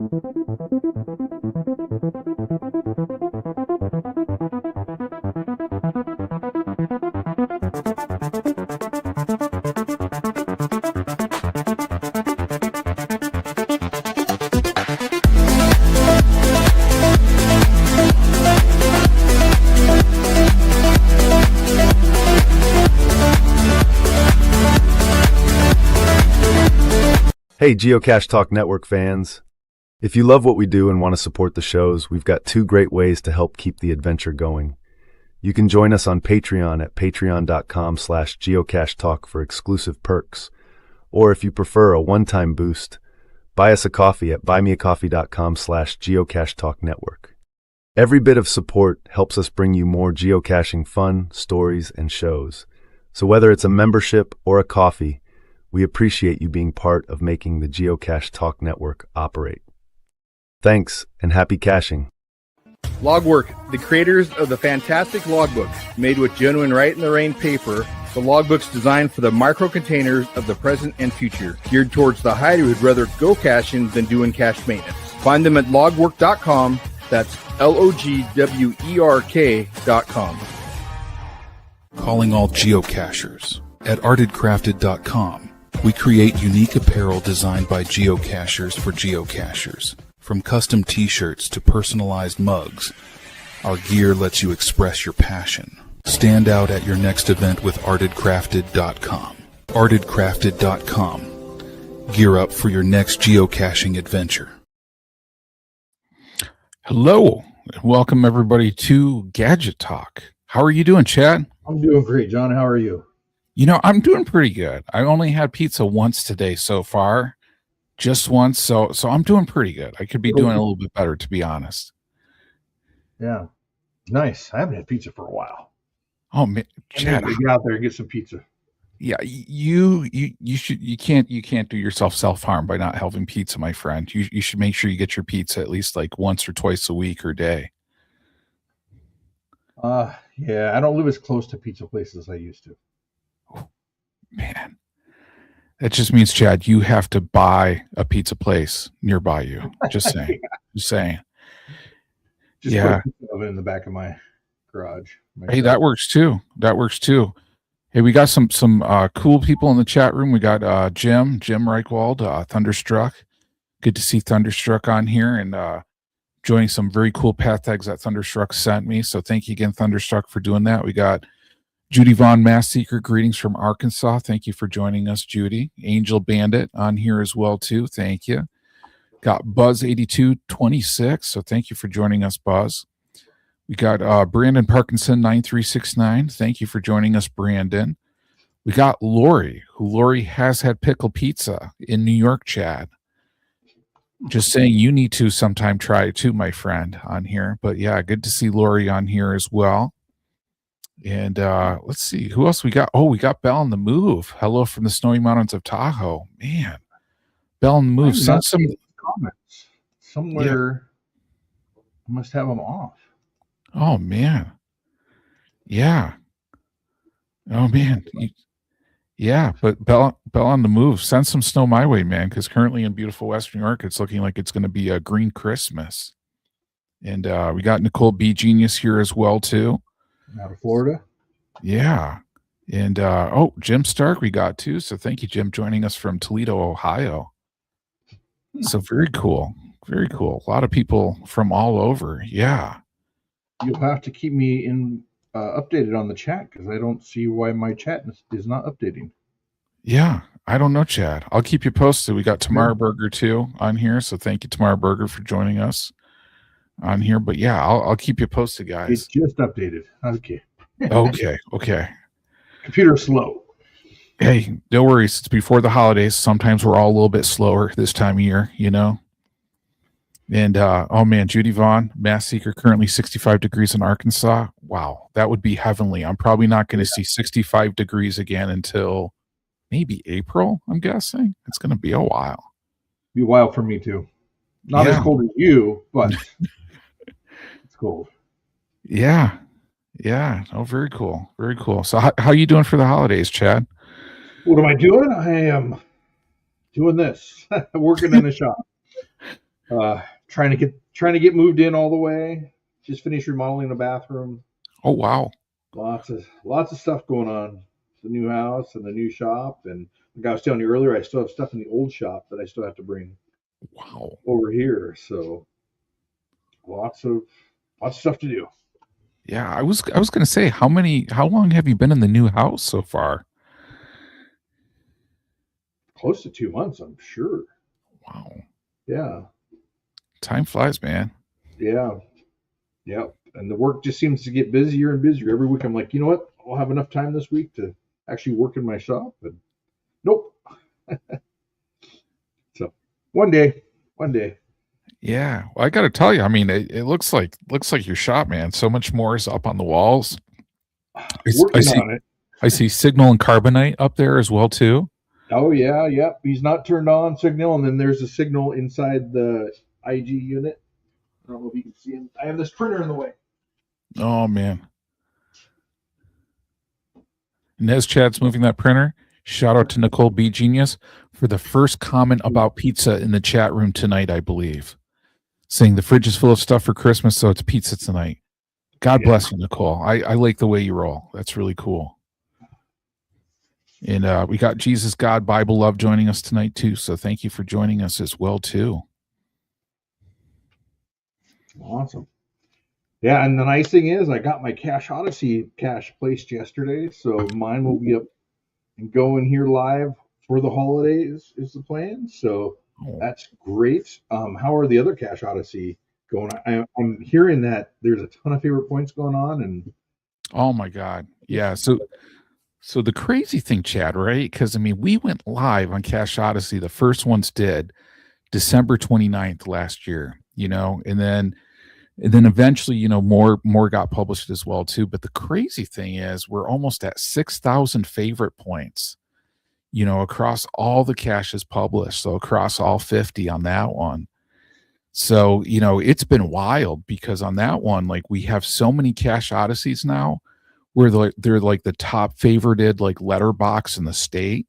Hey, Geocache Talk Network fans. If you love what we do and want to support the shows, we've got two great ways to help keep the adventure going. You can join us on Patreon at patreon.com/geocachetalk for exclusive perks. Or if you prefer a one-time boost, buy us a coffee at buymeacoffee.com/geocachetalknetwork. Every bit of support helps us bring you more geocaching fun, stories, and shows. So whether it's a membership or a coffee, we appreciate you being part of making the Geocache Talk Network operate. Thanks, and happy caching. Logwork, the creators of the fantastic logbook, made with genuine right-in-the-rain paper. The logbook's designed for the micro-containers of the present and future, geared towards the hider who'd rather go caching than doing cache maintenance. Find them at logwork.com. That's LOGWERK.com. Calling all geocachers. At artedcrafted.com, we create unique apparel designed by geocachers for geocachers. From custom t-shirts to personalized mugs, our gear lets you express your passion. Stand out at your next event with artedcrafted.com. artedcrafted.com. Gear up for your next geocaching adventure. Hello, and welcome everybody to Gadget Talk. How are you doing, Chad? I'm doing great, John. How are you? You know, I'm doing pretty good. I only had pizza once today so far, just once, so I'm doing pretty good. I could be doing a little bit better, to be honest. Yeah, nice. I haven't had pizza for a while. Oh man, Chad, get out there and get some pizza. Yeah, you can't do yourself self-harm by not having pizza, my friend. You should make sure you get your pizza at least like once or twice a week or day. Yeah, I don't live as close to pizza places as I used to. Man, that just means, Chad, you have to buy a pizza place nearby you. Just saying. Yeah. Just saying. Just put a pizza oven in the back of my garage. Hey, that works too. That works too. Hey, we got some cool people in the chat room. We got Jim Reichwald, Thunderstruck. Good to see Thunderstruck on here and joining some very cool path tags that Thunderstruck sent me. So thank you again, Thunderstruck, for doing that. We got Judy Vaughn, Mass Seeker, greetings from Arkansas. Thank you for joining us, Judy. Angel Bandit on here as well, too. Thank you. Got Buzz8226, so thank you for joining us, Buzz. We got Brandon Parkinson, 9369. Thank you for joining us, Brandon. We got Lori, Lori has had pickle pizza in New York, Chad. Just saying you need to sometime try it too, my friend, on here. But yeah, good to see Lori on here as well. And let's see who else we got. Oh, we got Bell on the Move. Hello from the snowy mountains of Tahoe. Man, Bell on the Move. Send some comments somewhere. Yeah. I must have them off. Oh man, yeah. Oh man, yeah. But Bell on the Move. Send some snow my way, man. Because currently in beautiful Western New York, it's looking like it's going to be a green Christmas. And we got Nicole B Genius here as well too. Out of Florida. Yeah. And Jim Stark we got too. So thank you, Jim, joining us from Toledo, Ohio. So very cool. Very cool. A lot of people from all over. Yeah. You'll have to keep me updated on the chat because I don't see why my chat is not updating. Yeah. I don't know, Chad. I'll keep you posted. We got Tamara Berger too on here. So thank you, Tamara Berger, for joining us on here. But yeah, I'll keep you posted, guys. It's just updated. Okay. Okay. Computer slow. Hey, no worries. It's before the holidays. Sometimes we're all a little bit slower this time of year, you know. And oh man, Judy Vaughn, Mass Seeker, currently 65 degrees in Arkansas. Wow, that would be heavenly. I'm probably not going to see 65 degrees again until maybe April, I'm guessing. It's going to be a while. Be a while for me too. Not as cold as you, but it's cold. Yeah. Oh, very cool. Very cool. So how are you doing for the holidays, Chad? What am I doing? I am doing this. Working in the shop. Trying to get moved in all the way. Just finished remodeling the bathroom. Oh, wow. Lots of stuff going on. The new house and the new shop, and like I was telling you earlier, I still have stuff in the old shop that I still have to bring Wow. over here. So lots of stuff to do. Yeah, I was going to say how long have you been in the new house so far? Close to 2 months, I'm sure. Wow. Yeah. Time flies, man. Yeah. Yep. And the work just seems to get busier and busier every week. I'm like, you know what? I'll have enough time this week to actually work in my shop, but nope. So one day. Yeah. Well, I got to tell you, I mean, it looks like your shop, man. So much more is up on the walls. Working on it. I see Signal and Carbonite up there as well too. Oh yeah, yep. He's not turned on signal, and then there's a signal inside the IG unit. I don't know if you can see him. I have this printer in the way. Oh man. And as Chad's moving that printer, shout out to Nicole B Genius for the first comment about pizza in the chat room tonight, I believe. Saying the fridge is full of stuff for Christmas, so it's pizza tonight. God bless you, Nicole. I like the way you roll. That's really cool. And we got Jesus, God, Bible Love joining us tonight too. So thank you for joining us as well too. Awesome. Yeah, and the nice thing is I got my Cache Odyssey cache placed yesterday, so mine will be up and going here live for the holidays is the plan. So that's great. How are the other Cache Odyssey going? I'm hearing that there's a ton of favorite points going on, and oh my God, yeah. So the crazy thing, Chad, right? Because I mean, we went live on Cache Odyssey. The first ones did December 29th last year, and then eventually, more got published as well too. But the crazy thing is we're almost at 6,000 favorite points, across all the caches published. So across all 50 on that one. So, it's been wild because on that one, like we have so many Cache Odysseys now where they're like the top favorited like letterbox in the state.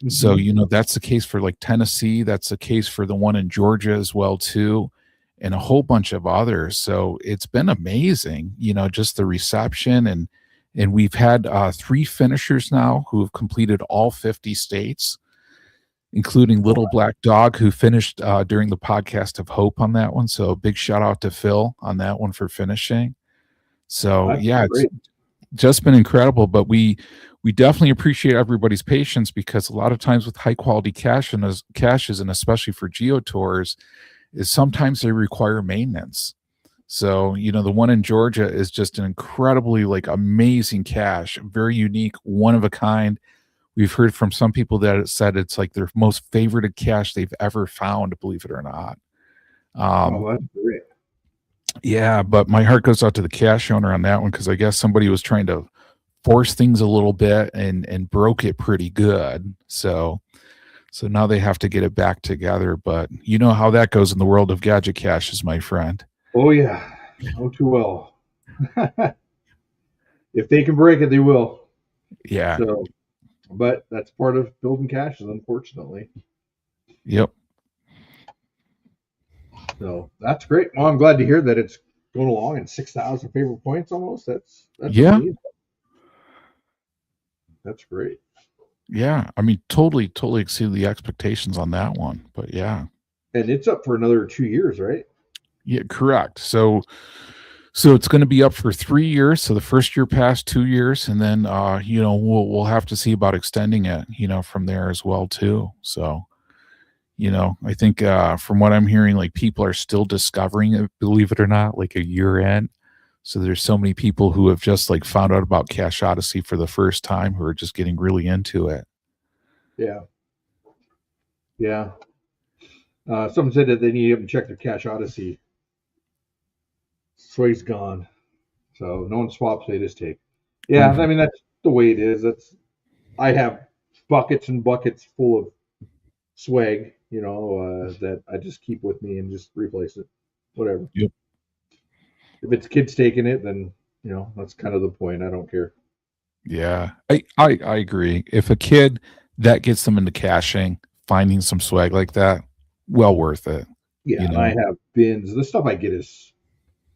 Mm-hmm. So, that's the case for like Tennessee. That's the case for the one in Georgia as well too. And a whole bunch of others. So it's been amazing, just the reception. And we've had 3 finishers now who have completed all 50 states, including Little Black Dog, who finished during the podcast of Hope on that one. So a big shout out to Phil on that one for finishing. So it's just been incredible, but we definitely appreciate everybody's patience because a lot of times with high quality caches, and especially for geotours, is sometimes they require maintenance. So, the one in Georgia is just an incredibly like amazing cache, very unique, one of a kind. We've heard from some people that said it's like their most favorited cache they've ever found, believe it or not. that's great. Yeah, but my heart goes out to the cache owner on that one because I guess somebody was trying to force things a little bit and broke it pretty good. So now they have to get it back together. But you know how that goes in the world of gadget caches, my friend. Oh, yeah. Oh, too well. If they can break it, they will. Yeah. So, but that's part of building caches, unfortunately. Yep. So that's great. Well, I'm glad to hear that it's going along and 6,000 favorite points almost. That's yeah. Amazing. That's great. Yeah, I mean, totally exceeded the expectations on that one. But yeah, and it's up for another 2 years, right? Yeah, correct. So it's going to be up for 3 years. So the first year passed, 2 years, and then we'll have to see about extending it, from there as well too. So, I think from what I'm hearing, like people are still discovering it, believe it or not, like a year in. So there's so many people who have just like found out about Cache Odyssey for the first time who are just getting really into it. Yeah. Yeah. Someone said that they need to check their Cache Odyssey. Sway's gone. So no one swaps, they just take. Yeah, I mean, that's the way it is. I have buckets and buckets full of swag, that I just keep with me and just replace it. Whatever. Yep. If it's kids taking it, then that's kind of the point. I don't care. Yeah, I agree. If a kid that gets them into caching, finding some swag like that, well worth it. Yeah, you and I know. have bins. The stuff I get is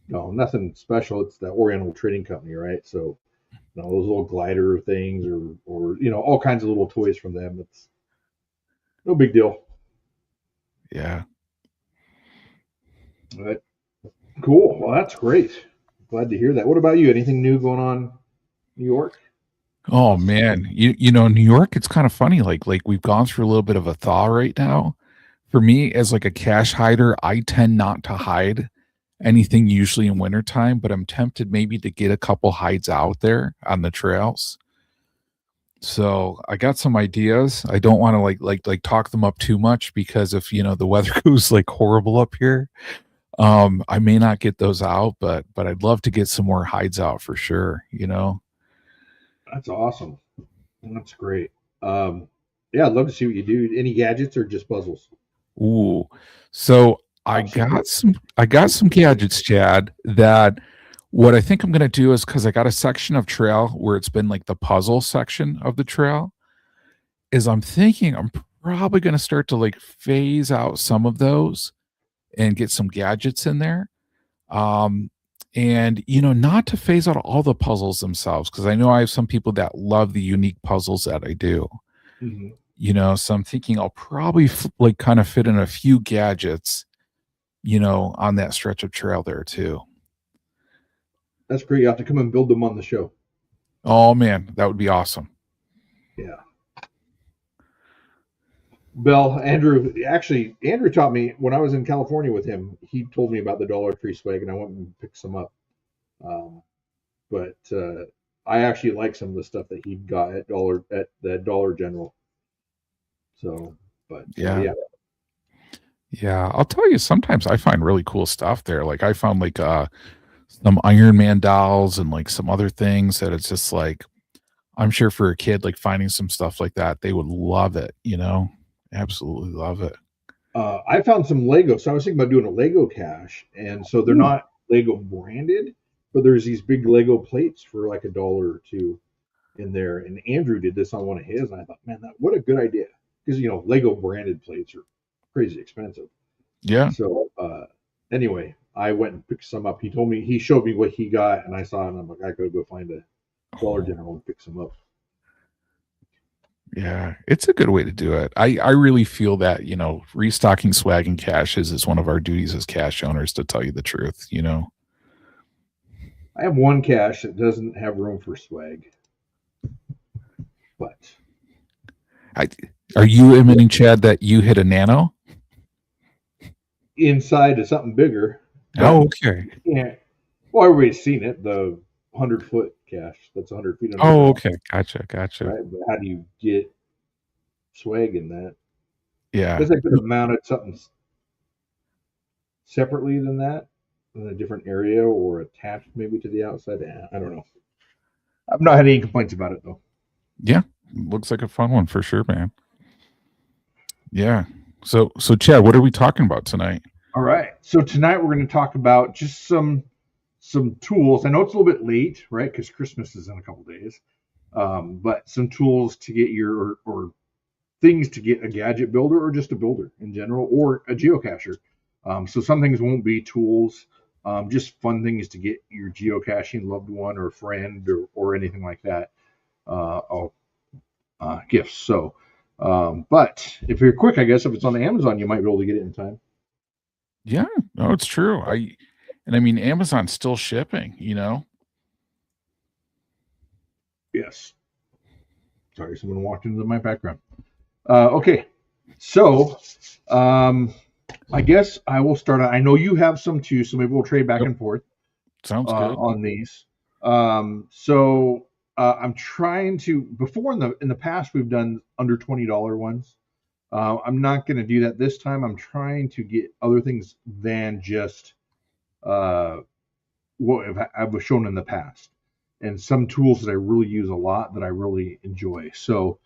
nothing special. It's the Oriental Trading Company, right? So those little glider things, or all kinds of little toys from them. It's no big deal. Yeah. But cool. Well, that's great. Glad to hear that. What about you? Anything new going on in New York? Oh man, New York, it's kind of funny. Like we've gone through a little bit of a thaw right now. For me, as like a cache hider, I tend not to hide anything usually in wintertime, but I'm tempted maybe to get a couple hides out there on the trails. So I got some ideas. I don't want to like talk them up too much because if the weather goes like horrible up here, I may not get those out, but I'd love to get some more hides out for sure. That's awesome. That's great. Um, yeah, I'd love to see what you do. Any gadgets or just puzzles? Ooh. So I Top secret. got some gadgets, Chad, that what I think I'm gonna do is because I got a section of trail where it's been like the puzzle section of the trail, is I'm thinking I'm probably gonna start to like phase out some of those and get some gadgets in there. Um and not to phase out all the puzzles themselves, because I know I have some people that love the unique puzzles that I do. Hmm. So I'm thinking I'll probably like kind of fit in a few gadgets on that stretch of trail there too. That's great. You have to come and build them on the show. Oh man, that would be awesome. Yeah. Bell, Andrew taught me when I was in California with him. He told me about the Dollar Tree swag, and I went and picked some up. Um, but I actually like some of the stuff that he got at the Dollar General. So, but Yeah. yeah, Yeah. I'll tell you, sometimes I find really cool stuff there. Like I found like some Iron Man dolls and like some other things that it's just like I'm sure for a kid like finding some stuff like that, they would love it. Absolutely love it. I found some Lego. So I was thinking about doing a Lego cache, and so they're Ooh. not Lego branded, but there's these big Lego plates for like $1 or $2 in there. And Andrew did this on one of his, and I thought, man, what a good idea, because Lego branded plates are crazy expensive. Yeah. So anyway, I went and picked some up. He showed me what he got, and I saw it, and I'm like, I could go find a Dollar General and pick some up. Yeah, it's a good way to do it. I really feel that, restocking swag and caches is one of our duties as cache owners, to tell you the truth. I have one cache that doesn't have room for swag, but I Are you admitting, Chad, that you hit a nano? inside is something bigger. Oh, But okay. yeah, well, everybody's seen it, the 100-foot cache that's 100 feet Oh, underground, okay. Gotcha. right? But how do you get swag in that? Yeah. Because I could have mounted something separately than that in a different area or attached maybe to the outside. I don't know. I've not had any complaints about it though. Yeah. Looks like a fun one for sure, man. Yeah. So Chad, what are we talking about tonight? All right. So tonight we're going to talk about just some tools. I know it's a little bit late, right? Because Christmas is in a couple days. But some tools to get or things to get a gadget builder or just a builder in general or a geocacher. So some things won't be tools, just fun things to get your geocaching loved one or friend or anything like that. Gifts. So, but if you're quick, I guess if it's on Amazon, you might be able to get it in time. Yeah. No, it's true. I mean, Amazon's still shipping. Yes. Sorry, someone walked into my background. Okay. So, I guess I will start. I know you have some too, so maybe we'll trade back Yep. and forth Sounds good. on these. So I'm trying to. Before in the past, we've done under $20 ones. I'm not going to do that this time. I'm trying to get other things than just what I've shown in the past, and some tools that I really use a lot that I really enjoy. So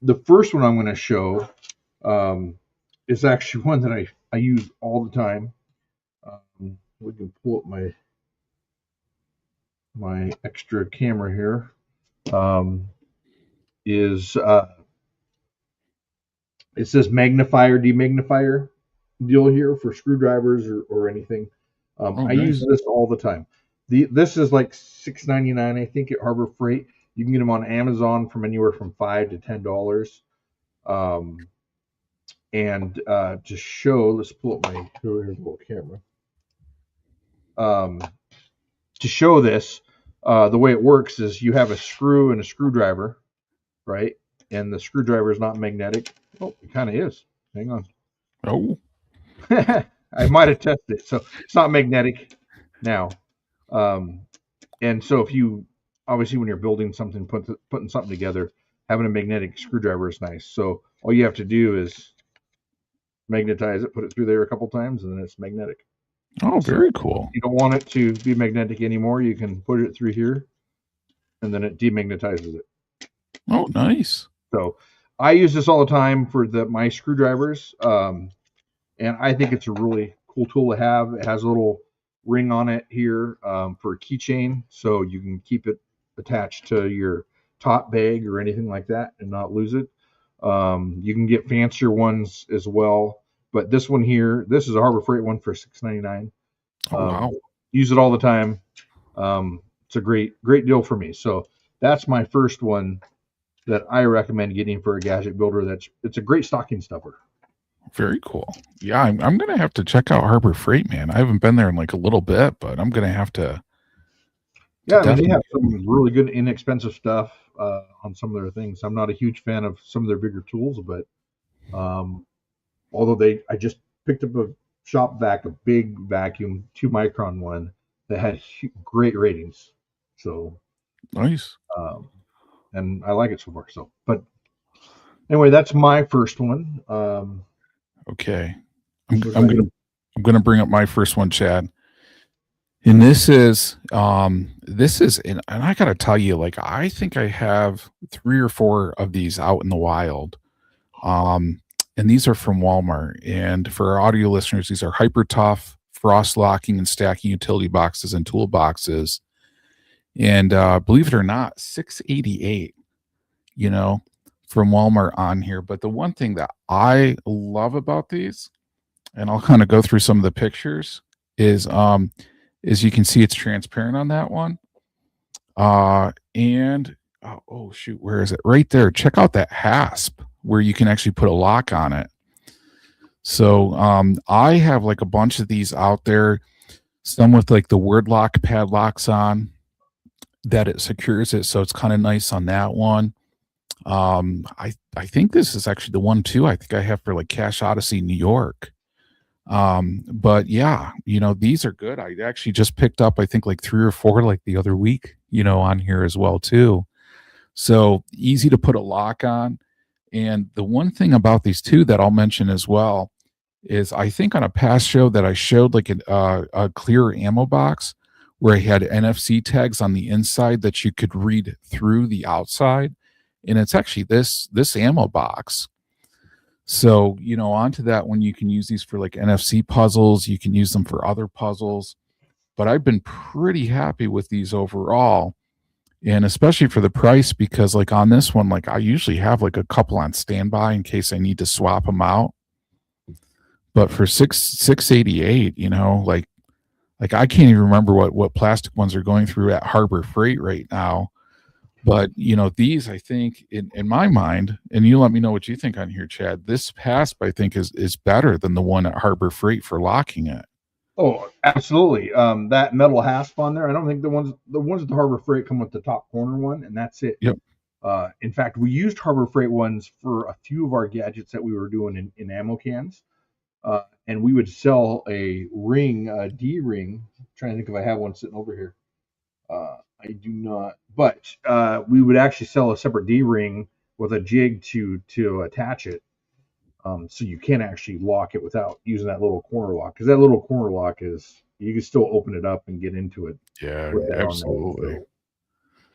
the first one I'm going to show is actually one that I use all the time. We can pull up my extra camera here. Is it says magnifier demagnifier. deal here for screwdrivers or anything. Oh, I use nice. this all the time. This is like $6.99, I think, at Harbor Freight. You can get them on Amazon from anywhere from $5 to $10. Um, and to show, let's pull up my little camera. To show this, the way it works is you have a screw and a screwdriver, right? And the screwdriver is not magnetic. Oh, it kind of is. Hang on. Oh, I might have tested it. So it's not magnetic now. And so if you, obviously when you're building something, putting something together, having a magnetic screwdriver is nice. So all you have to do is magnetize it, put it through there a couple times, and then it's magnetic. oh, very cool. If you don't want it to be magnetic anymore, you can put it through here, and then it demagnetizes it. Oh, nice. So I use this all the time for my screwdrivers, and I think it's a really cool tool to have. It has a little ring on it here for a keychain, so you can keep it attached to your top bag or anything like that and not lose it. You can get fancier ones as well, but this one here, this is a Harbor Freight one for $6.99. Oh, wow. Use it all the time. It's a great deal for me. So that's my first one that I recommend getting for a gadget builder. It's a great stocking stuffer. Very cool. Yeah, I'm gonna have to check out Harbor Freight, man. I haven't been there in like a little bit, but I'm gonna have to. Yeah, I mean, they have some really good inexpensive stuff on some of their things. I'm not a huge fan of some of their bigger tools, but although I just picked up a shop vac, a big vacuum, 2 micron one that had great ratings. So Nice. And I like it so far. So, but anyway, that's my first one. Okay, I'm gonna bring up my first one, Chad. And this is and I gotta tell you, like, I think I have 3 or 4 of these out in the wild. And these are from Walmart. And for our audio listeners, these are hyper tough frost locking and stacking utility boxes and toolboxes. And believe it or not, $6.88, from Walmart on here. But the one thing that I love about these, and I'll kind of go through some of the pictures, is you can see it's transparent on that one. And oh shoot, where is it? Right there. Check out that hasp where you can actually put a lock on it. So I have like a bunch of these out there, some with like the word lock padlocks on that it secures it. So it's kind of nice on that one. I think this is actually the one too. I think I have for like Cash Odyssey, New York. But yeah, these are good. I actually just picked up, I think like 3 or 4 like the other week, on here as well too. So easy to put a lock on. And the one thing about these two that I'll mention as well is I think on a past show that I showed like a clear ammo box where I had NFC tags on the inside that you could read through the outside. And it's actually this ammo box. So, onto that one, you can use these for like NFC puzzles. You can use them for other puzzles. But I've been pretty happy with these overall. And especially for the price, because like on this one, like I usually have like a couple on standby in case I need to swap them out. But for $6.88, like I can't even remember what plastic ones are going through at Harbor Freight right now. But these, I think, in my mind, and you let me know what you think on here, Chad. This hasp, I think, is better than the one at Harbor Freight for locking it. Oh, absolutely. That metal hasp on there. I don't think the ones at the Harbor Freight come with the top corner one, and that's it. Yep. In fact, we used Harbor Freight ones for a few of our gadgets that we were doing in ammo cans, and we would sell a ring, a D ring. I'm trying to think if I have one sitting over here. I do not, but we would actually sell a separate D ring with a jig to attach it. So you can actually lock it without using that little corner lock, because that little corner lock you can still open it up and get into it. Yeah, absolutely.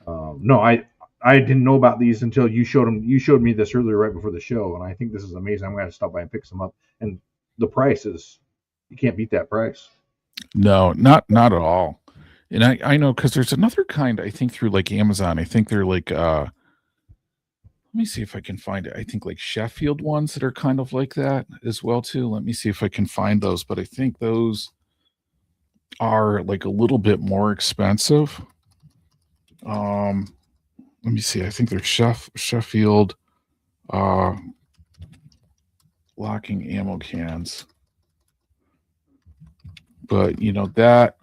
So, no, I didn't know about these until you showed them. You showed me this earlier right before the show, and I think this is amazing. I'm going to stop by and pick some up. And the price you can't beat that price. No, not at all. And I know because there's another kind, I think, through like Amazon. I think they're like Let me see if I can find it. I think like Sheffield ones that are kind of like that as well too. Let me see if I can find those, but I think those are like a little bit more expensive. Let me see. I think they're Sheffield uh locking ammo cans. But that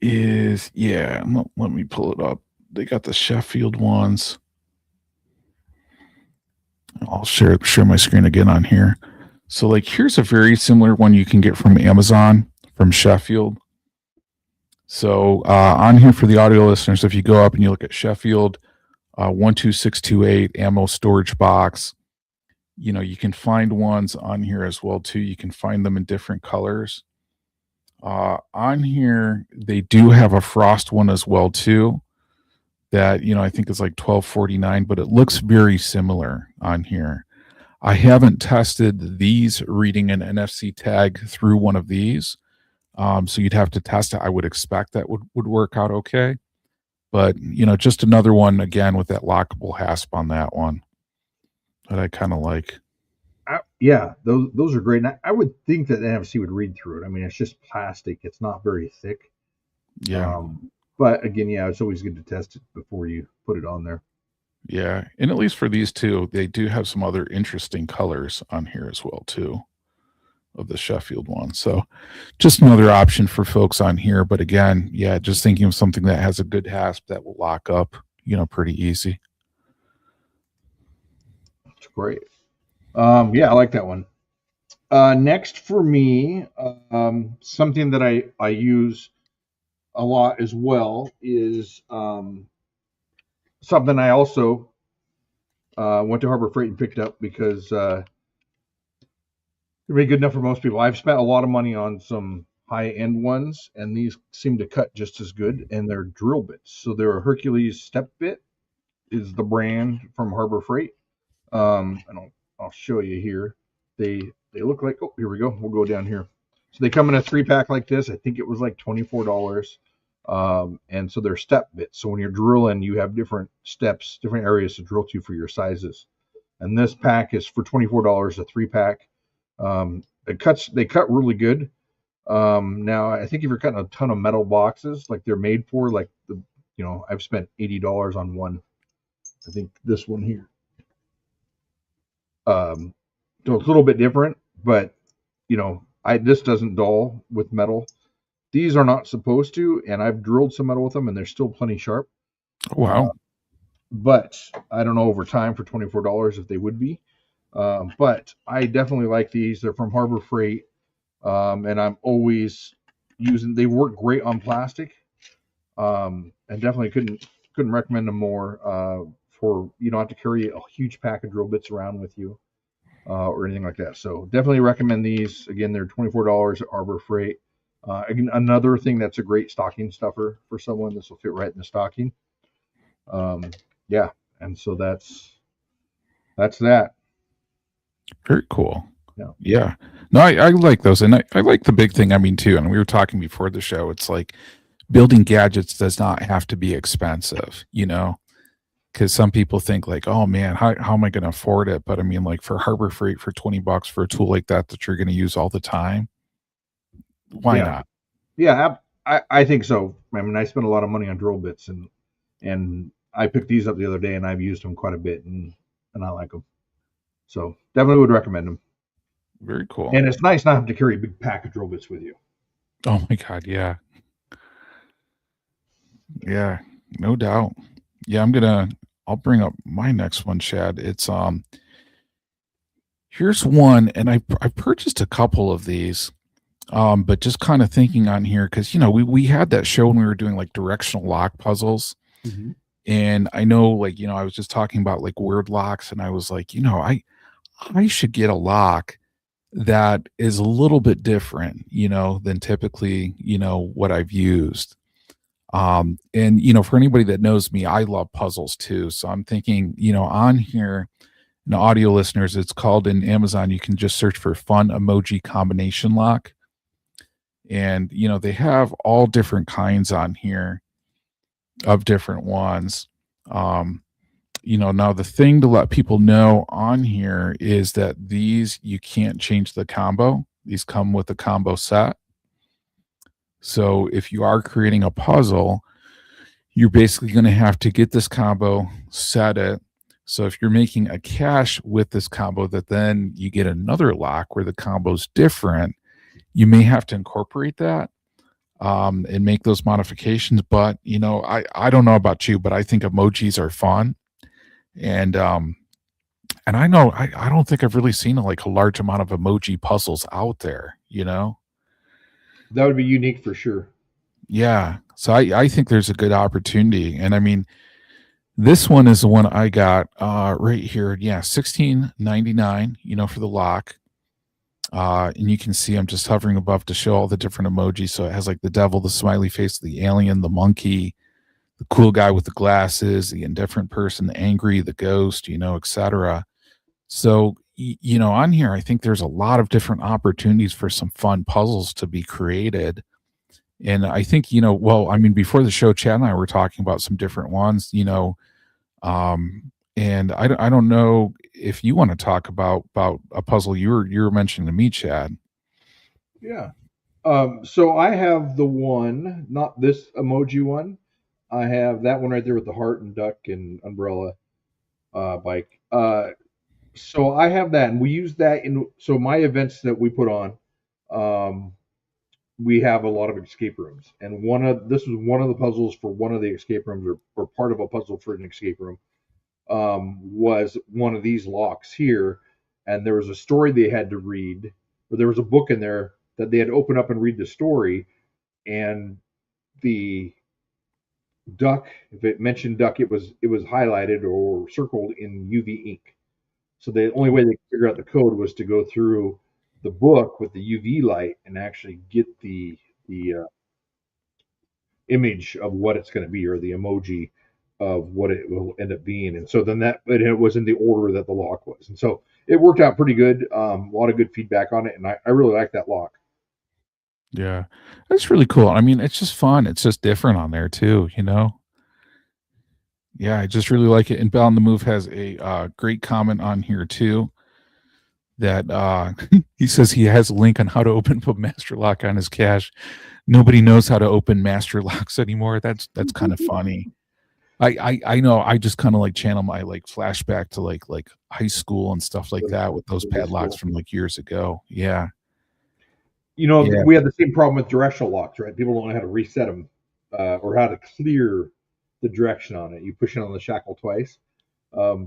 is, yeah, let me pull it up. They got the Sheffield ones. I'll share my screen again on here. So like here's a very similar one you can get from Amazon from Sheffield. So on here for the audio listeners, if you go up and you look at Sheffield 12628 ammo storage box, you can find ones on here as well too. You can find them in different colors. On here, they do have a frost one as well too. That I think is like $12.49, but it looks very similar on here. I haven't tested these reading an NFC tag through one of these, so you'd have to test it. I would expect that would work out okay, but just another one again with that lockable hasp on that one that I kind of like. Yeah, those are great. And I would think that NFC would read through it. I mean, it's just plastic; it's not very thick. Yeah. But again, yeah, it's always good to test it before you put it on there. Yeah, and at least for these two, they do have some other interesting colors on here as well too, of the Sheffield one. So just another option for folks on here. But again, yeah, just thinking of something that has a good hasp that will lock up, pretty easy. That's great. Yeah, I like that one. Next for me, something that I use a lot as well is something I also went to Harbor Freight and picked up because they're good enough for most people. I've spent a lot of money on some high-end ones, and these seem to cut just as good, and they're drill bits. So they're a Hercules step bit is the brand from Harbor Freight. And I'll show you here. They look like, oh, here we go. We'll go down here. So they come in a 3-pack like this. I think it was like $24. And so they're step bits. So when you're drilling, you have different steps, different areas to drill to for your sizes. And this pack is for $24, a 3-pack. They cut really good. Now I think if you're cutting a ton of metal boxes, like they're made for, like I've spent $80 on one. I think this one here. So it's a little bit different, but this doesn't dull with metal. These are not supposed to, and I've drilled some metal with them, and they're still plenty sharp. Wow. But I don't know over time for $24 if they would be. But I definitely like these. They're from Harbor Freight, and I'm always using. They work great on plastic, and definitely couldn't recommend them more. For you don't have to carry a huge pack of drill bits around with you, or anything like that. So definitely recommend these. Again, they're $24 at Harbor Freight. Again, another thing that's a great stocking stuffer for someone. This will fit right in the stocking. Yeah, and so that's that. Very cool. Yeah. No, I like those, and I like the big thing. I mean, too, and we were talking before the show. It's like building gadgets does not have to be expensive, because some people think like, oh man, how am I going to afford it? But I mean, like for Harbor Freight for $20 for a tool like that you're going to use all the time, why not? Yeah, I think so. I mean, I spend a lot of money on drill bits, and I picked these up the other day, and I've used them quite a bit, and I like them. So definitely would recommend them. Very cool. And it's nice not having to carry a big pack of drill bits with you. Oh my God, yeah. Yeah, no doubt. Yeah, I'll bring up my next one, Chad. It's here's one, and I purchased a couple of these, but just kind of thinking on here because we had that show when we were doing like directional lock puzzles, and I know like I was just talking about like word locks, and I was like I should get a lock that is a little bit different, than typically what I've used. And for anybody that knows me, I love puzzles too. So I'm thinking, on here, audio listeners, it's called in Amazon, you can just search for fun emoji combination lock. And they have all different kinds on here of different ones. now the thing to let people know on here is that these, you can't change the combo. These come with a combo set. So if you are creating a puzzle, you're basically going to have to get this combo, set it. So if you're making a cache with this combo that then you get another lock where the combo's different, you may have to incorporate that and make those modifications. But, I don't know about you, but I think emojis are fun. And I know I don't think I've really seen a large amount of emoji puzzles out there, That would be unique for sure. Yeah. So I think there's a good opportunity. And I mean, this one is the one I got right here. Yeah, $16.99, for the lock. And you can see I'm just hovering above to show all the different emojis. So it has like the devil, the smiley face, the alien, the monkey, the cool guy with the glasses, the indifferent person, the angry, the ghost, etc. So, on here, I think there's a lot of different opportunities for some fun puzzles to be created. And I think, before the show, Chad and I were talking about some different ones, and I don't know if you want to talk about a puzzle you were mentioning to me, Chad. Yeah. So I have the one, not this emoji one. I have that one right there with the heart and duck and umbrella bike. So I have that, and we use that so my events that we put on. We have a lot of escape rooms, and this was one of the puzzles for one of the escape rooms, or part of a puzzle for an escape room. Was one of these locks here, and there was a story they had to read, or there was a book in there that they had to open up and read the story, and the duck, if it mentioned duck, it was highlighted or circled in UV ink. So the only way they could figure out the code was to go through the book with the UV light and actually get the image of what it's going to be, or the emoji of what it will end up being. And so then it was in the order that the lock was. And so it worked out pretty good. A lot of good feedback on it. And I really like that lock. Yeah, that's really cool. I mean, it's just fun. It's just different on there too, Yeah, I just really like it. And Bell on the Move has a great comment on here too. That he says he has a link on how to open a master lock on his cache. Nobody knows how to open master locks anymore. That's kind of funny. I know. I just kind of channel my flashback to like high school and stuff like that with those padlocks from years ago. Yeah. Yeah. We had the same problem with directional locks, right? People don't know how to reset them or how to clear the direction on it. You push it on the shackle twice.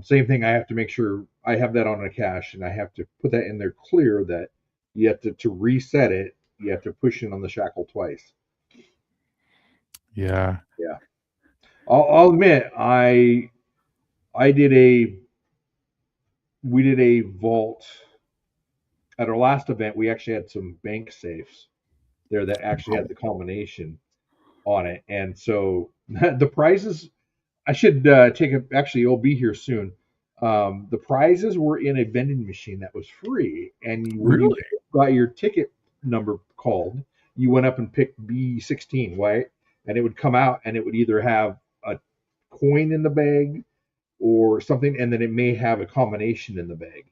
Same thing. I have to make sure I have that on a cache, and I have to put that in there clear that you have to reset it. You have to push it on the shackle twice. Yeah. Yeah. I'll admit, we did a vault at our last event. We actually had some bank safes there that actually had the combination on it, and so the prizes. I should take it. Actually, it'll be here soon. The prizes were in a vending machine that was free, and you got your ticket number called. You went up and picked B16, right? And it would come out, and it would either have a coin in the bag or something, and then it may have a combination in the bag.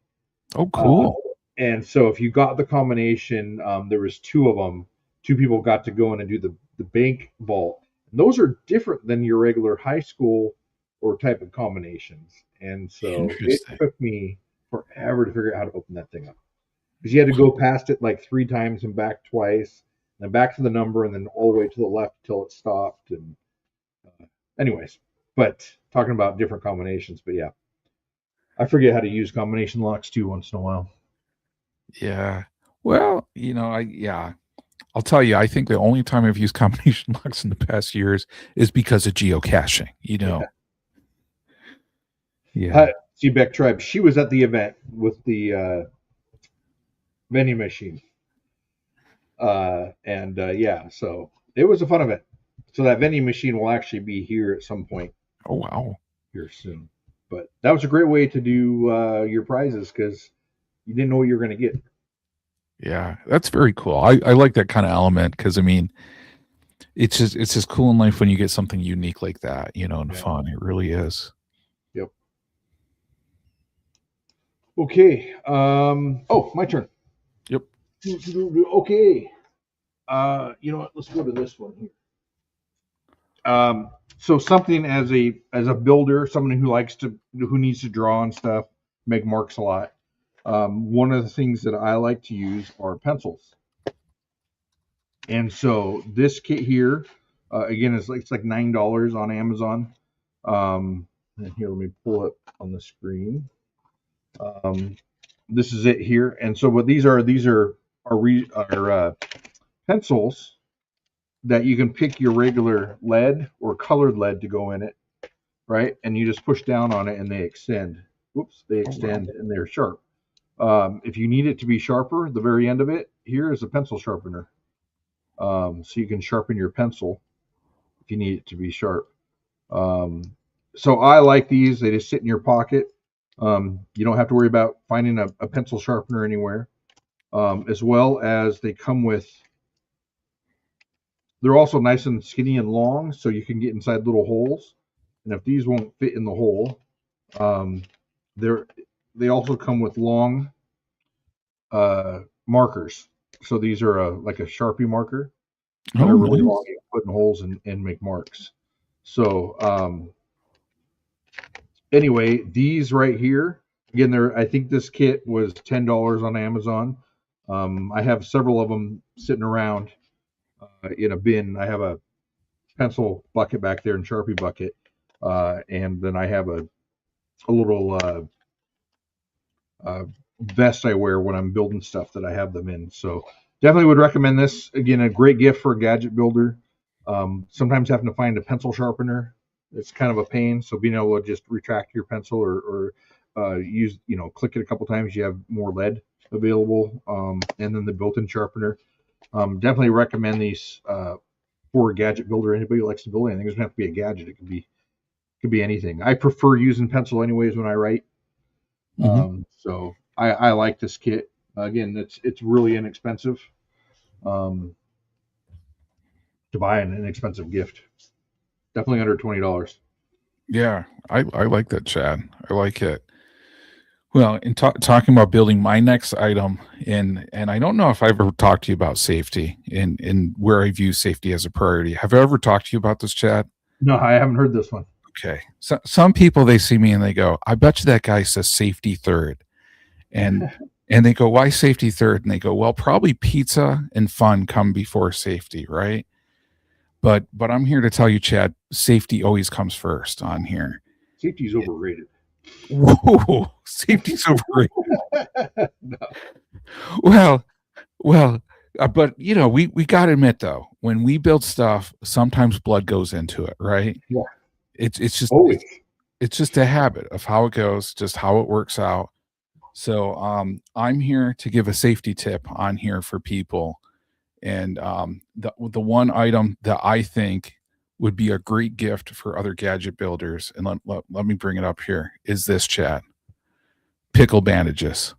Oh, cool. And so if you got the combination, there was two of them. Two people got to go in and do the bank vault. And those are different than your regular high school or type of combinations. And so it took me forever to figure out how to open that thing up. Because you had to go past it 3 times and back twice, then back to the number, and then all the way to the left till it stopped. And anyways, but talking about different combinations. But yeah, I forget how to use combination locks too once in a while. Yeah. Well, I'll tell you, I think the only time I've used combination locks in the past years is because of geocaching, Yeah. Seabeck Tribe, she was at the event with the vending machine. So it was a fun event. So that vending machine will actually be here at some point. Oh, wow. Here soon. But that was a great way to do your prizes because you didn't know what you were going to get. Yeah, that's very cool. I like that kind of element because it's just cool in life when you get something unique like that, and fun. It really is. Yep. Okay. Oh, my turn. Yep. Okay. You know what? Let's go to this one here. So something as a builder, someone who needs to draw and stuff, make marks a lot. One of the things that I like to use are pencils. And so this kit here, again, it's like $9 on Amazon. And here, let me pull it on the screen. This is it here. And so what these are pencils that you can pick your regular lead or colored lead to go in it, right? And you just push down on it and they extend. Whoops, they extend and they're sharp. If you need it to be sharper, the very end of it here is a pencil sharpener. So you can sharpen your pencil if you need it to be sharp. So I like these. They just sit in your pocket. You don't have to worry about finding a pencil sharpener anywhere. As well as they come with, they're also nice and skinny and long, so you can get inside little holes. And if these won't fit in the hole, they also come with long markers. So these are like a Sharpie marker that are really long. You put in holes and make marks. So anyway, these right here, again, I think this kit was $10 on Amazon. I have several of them sitting around in a bin. I have a pencil bucket back there and Sharpie bucket, and then I have a little vest I wear when I'm building stuff that I have them in. So definitely would recommend this. Again, a great gift for a gadget builder. Sometimes having to find a pencil sharpener, it's kind of a pain. So being able to just retract your pencil or use, click it a couple times, you have more lead available. And then the built-in sharpener. Definitely recommend these for a gadget builder. Anybody who likes to build anything, it doesn't have to be a gadget. It could be anything. I prefer using pencil anyways when I write. So I like this kit. Again, it's really inexpensive to buy an inexpensive gift. Definitely under $20. Yeah, I like that, Chad. I like it. Well, in talking about building my next item, and I don't know if I've ever talked to you about safety and where I view safety as a priority. Have I ever talked to you about this, Chad? No, I haven't heard this one. Okay. So some people, they see me and they go, I bet you that guy says safety third. And they go, why safety third? And they go, well, probably pizza and fun come before safety, right? But I'm here to tell you, Chad, safety always comes first on here. Safety's overrated. Whoa, safety's overrated. No. Well, but we got to admit though, when we build stuff, sometimes blood goes into it, right? Yeah. It's just always. It's just a habit of how it goes, just how it works out. So I'm here to give a safety tip on here for people. And the one item that I think would be a great gift for other gadget builders, and let me bring it up here, is this, Chad. Pickle bandages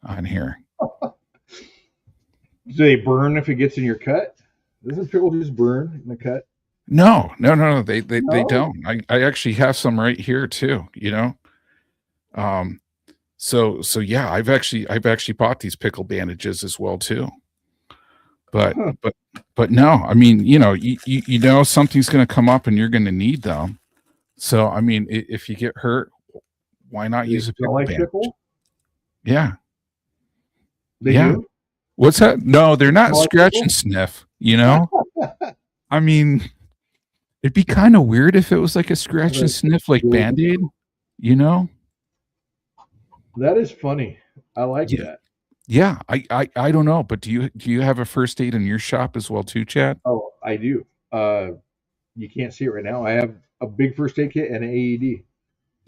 on here. Do they burn if it gets in your cut? Doesn't pickle just burn in the cut? No, they don't. I actually have some right here too, So yeah, I've actually bought these pickle bandages as well too. But no, I mean, you know something's going to come up and you're going to need them. So I mean, if you get hurt, why not use a pickle bandage? Pickle? Yeah. They do? What's that? No, they're not scratch and sniff, I mean, it'd be kind of weird if it was like a scratch and sniff, like Band-Aid, That is funny. I like that. Yeah, I don't know, but do you have a first aid in your shop as well too, Chad? Oh, I do. You can't see it right now. I have a big first aid kit and an AED.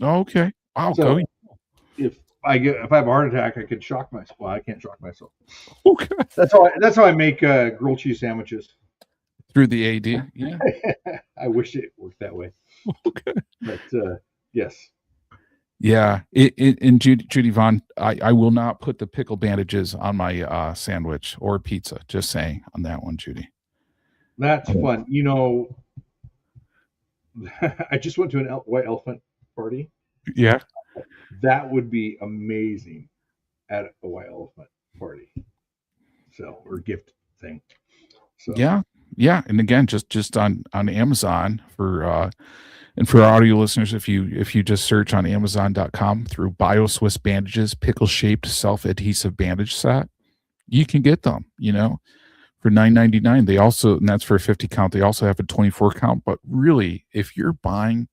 Oh, okay. Wow. So if I have a heart attack, I could shock myself. Well, I can't shock myself. Okay. That's how I make grilled cheese sandwiches. Through the AED. Yeah. I wish it worked that way. Okay. But yes. Yeah, and Judy Vaughn, I will not put the pickle bandages on my sandwich or pizza. Just saying on that one, Judy. That's fun. I just went to an white elephant party. Yeah. That would be amazing at a white elephant party, so or gift thing. So Yeah, and again, just on Amazon for and for our audio listeners, if you just search on Amazon.com through BioSwiss bandages, pickle shaped self adhesive bandage set, you can get them. For $9.99. They also, and that's for a 50 count. They also have a 24 count. But really, if you're buying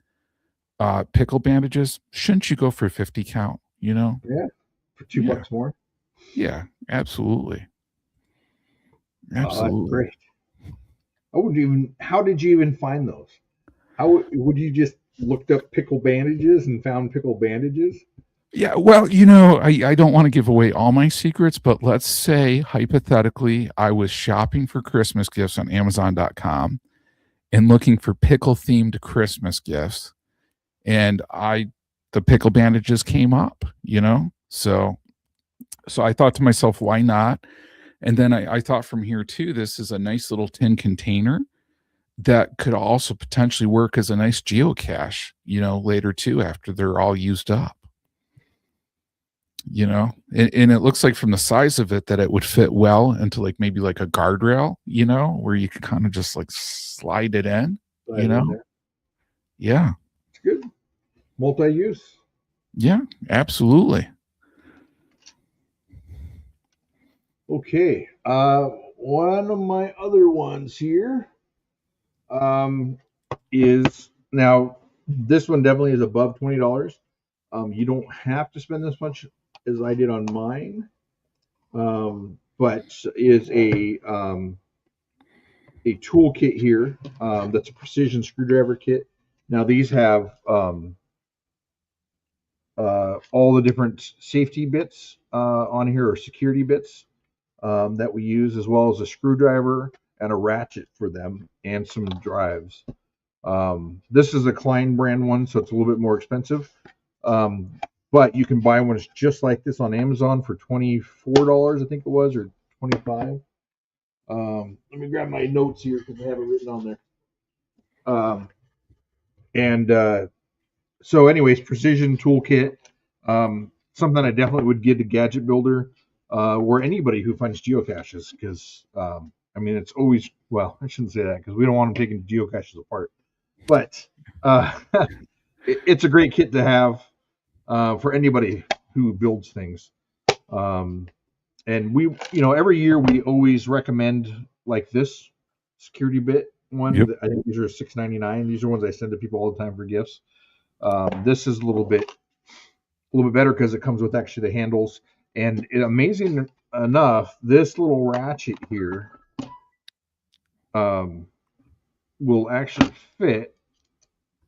pickle bandages, shouldn't you go for a 50 count? yeah, for $2 Yeah. more. Yeah, absolutely. That's Absolutely. great. How did you even find those? How would you just looked up pickle bandages and found pickle bandages? Yeah, well, I don't want to give away all my secrets, but let's say hypothetically I was shopping for Christmas gifts on Amazon.com and looking for pickle themed Christmas gifts, and the pickle bandages came up, So I thought to myself, why not? And then I thought from here too, this is a nice little tin container that could also potentially work as a nice geocache, later too, after they're all used up. And it looks like from the size of it that it would fit well into like maybe like a guardrail, where you could kind of just like slide it in, Right in there. Yeah. It's good. Multi-use. Yeah, absolutely. Okay. One of my other ones here is now this one definitely is above $20. You don't have to spend this much as I did on mine, but is a toolkit here that's a precision screwdriver kit. Now these have all the different safety bits on here, or security bits that we use, as well as a screwdriver and a ratchet for them, and some drives. This is a Klein brand one, so it's a little bit more expensive. But you can buy ones just like this on Amazon for $24, I think it was, or $25. Let me grab my notes here because I have it written on there. So, anyways, precision toolkit. Something I definitely would give to Gadget Builder, or anybody who finds geocaches, because it's always, well, I shouldn't say that because we don't want them taking geocaches apart, but it's a great kit to have for anybody who builds things. And we, every year we always recommend like this security bit one. Yep. I think these are $6.99. These are ones I send to people all the time for gifts. This is a little bit better because it comes with actually the handles, and amazing enough, this little ratchet here will actually fit.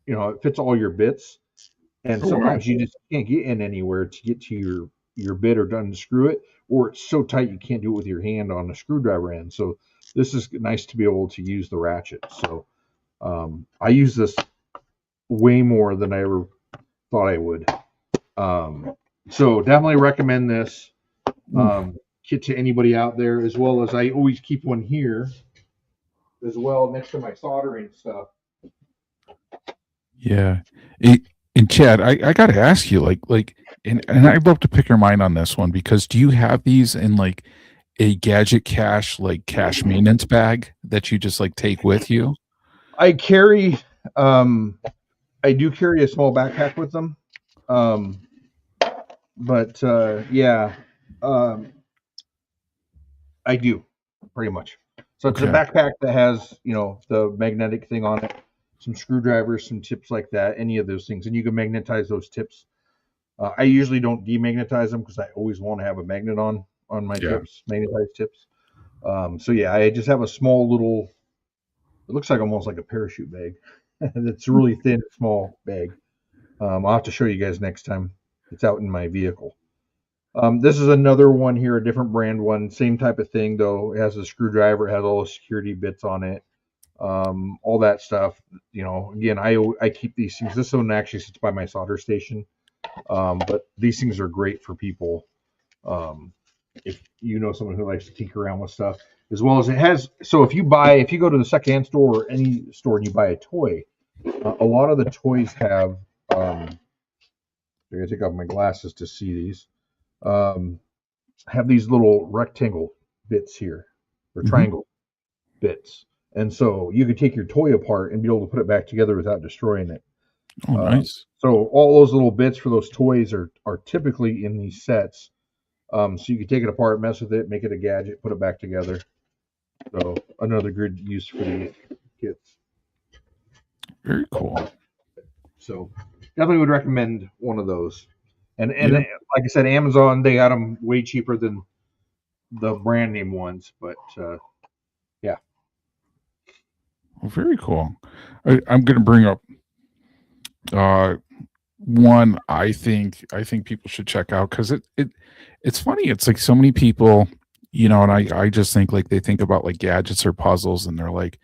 It fits all your bits, and sometimes you just can't get in anywhere to get to your bit or to unscrew it, or it's so tight you can't do it with your hand on the screwdriver end. So this is nice to be able to use the ratchet. So I use this way more than I ever thought I would. So definitely recommend this kit to anybody out there, as well as I always keep one here as well next to my soldering stuff. Yeah. And Chad, I got to ask you, and I'd love to pick your mind on this one, because do you have these in like a Gadget Cache, like cache maintenance bag that you just like take with you? I do carry a small backpack with them. But I do pretty much. So it's a backpack that has, the magnetic thing on it, some screwdrivers, some tips like that, any of those things. And you can magnetize those tips. I usually don't demagnetize them because I always want to have a magnet on my tips, magnetized tips. I just have a small little, it looks like almost like a parachute bag. It's a really thin, small bag. I'll have to show you guys next time. It's out in my vehicle. This is another one here, a different brand one. Same type of thing, though. It has a screwdriver, it has all the security bits on it, all that stuff. Again, I keep these things. This one actually sits by my solder station, but these things are great for people. If you know someone who likes to tinker around with stuff, as well as it has. So if you go to the secondhand store or any store and you buy a toy, a lot of the toys have. I'm gonna take off my glasses to see these. have these little rectangle bits here, or triangle bits. And so you could take your toy apart and be able to put it back together without destroying it. Oh, nice. So all those little bits for those toys are typically in these sets. So you can take it apart, mess with it, make it a gadget, put it back together. So another good use for these kits. Very cool. So definitely would recommend one of those. And like I said, Amazon, they got them way cheaper than the brand name ones, but yeah. Well, very cool. I'm going to bring up one I think people should check out, because it's funny. It's like so many people, and I just think like they think about like gadgets or puzzles, and they're like,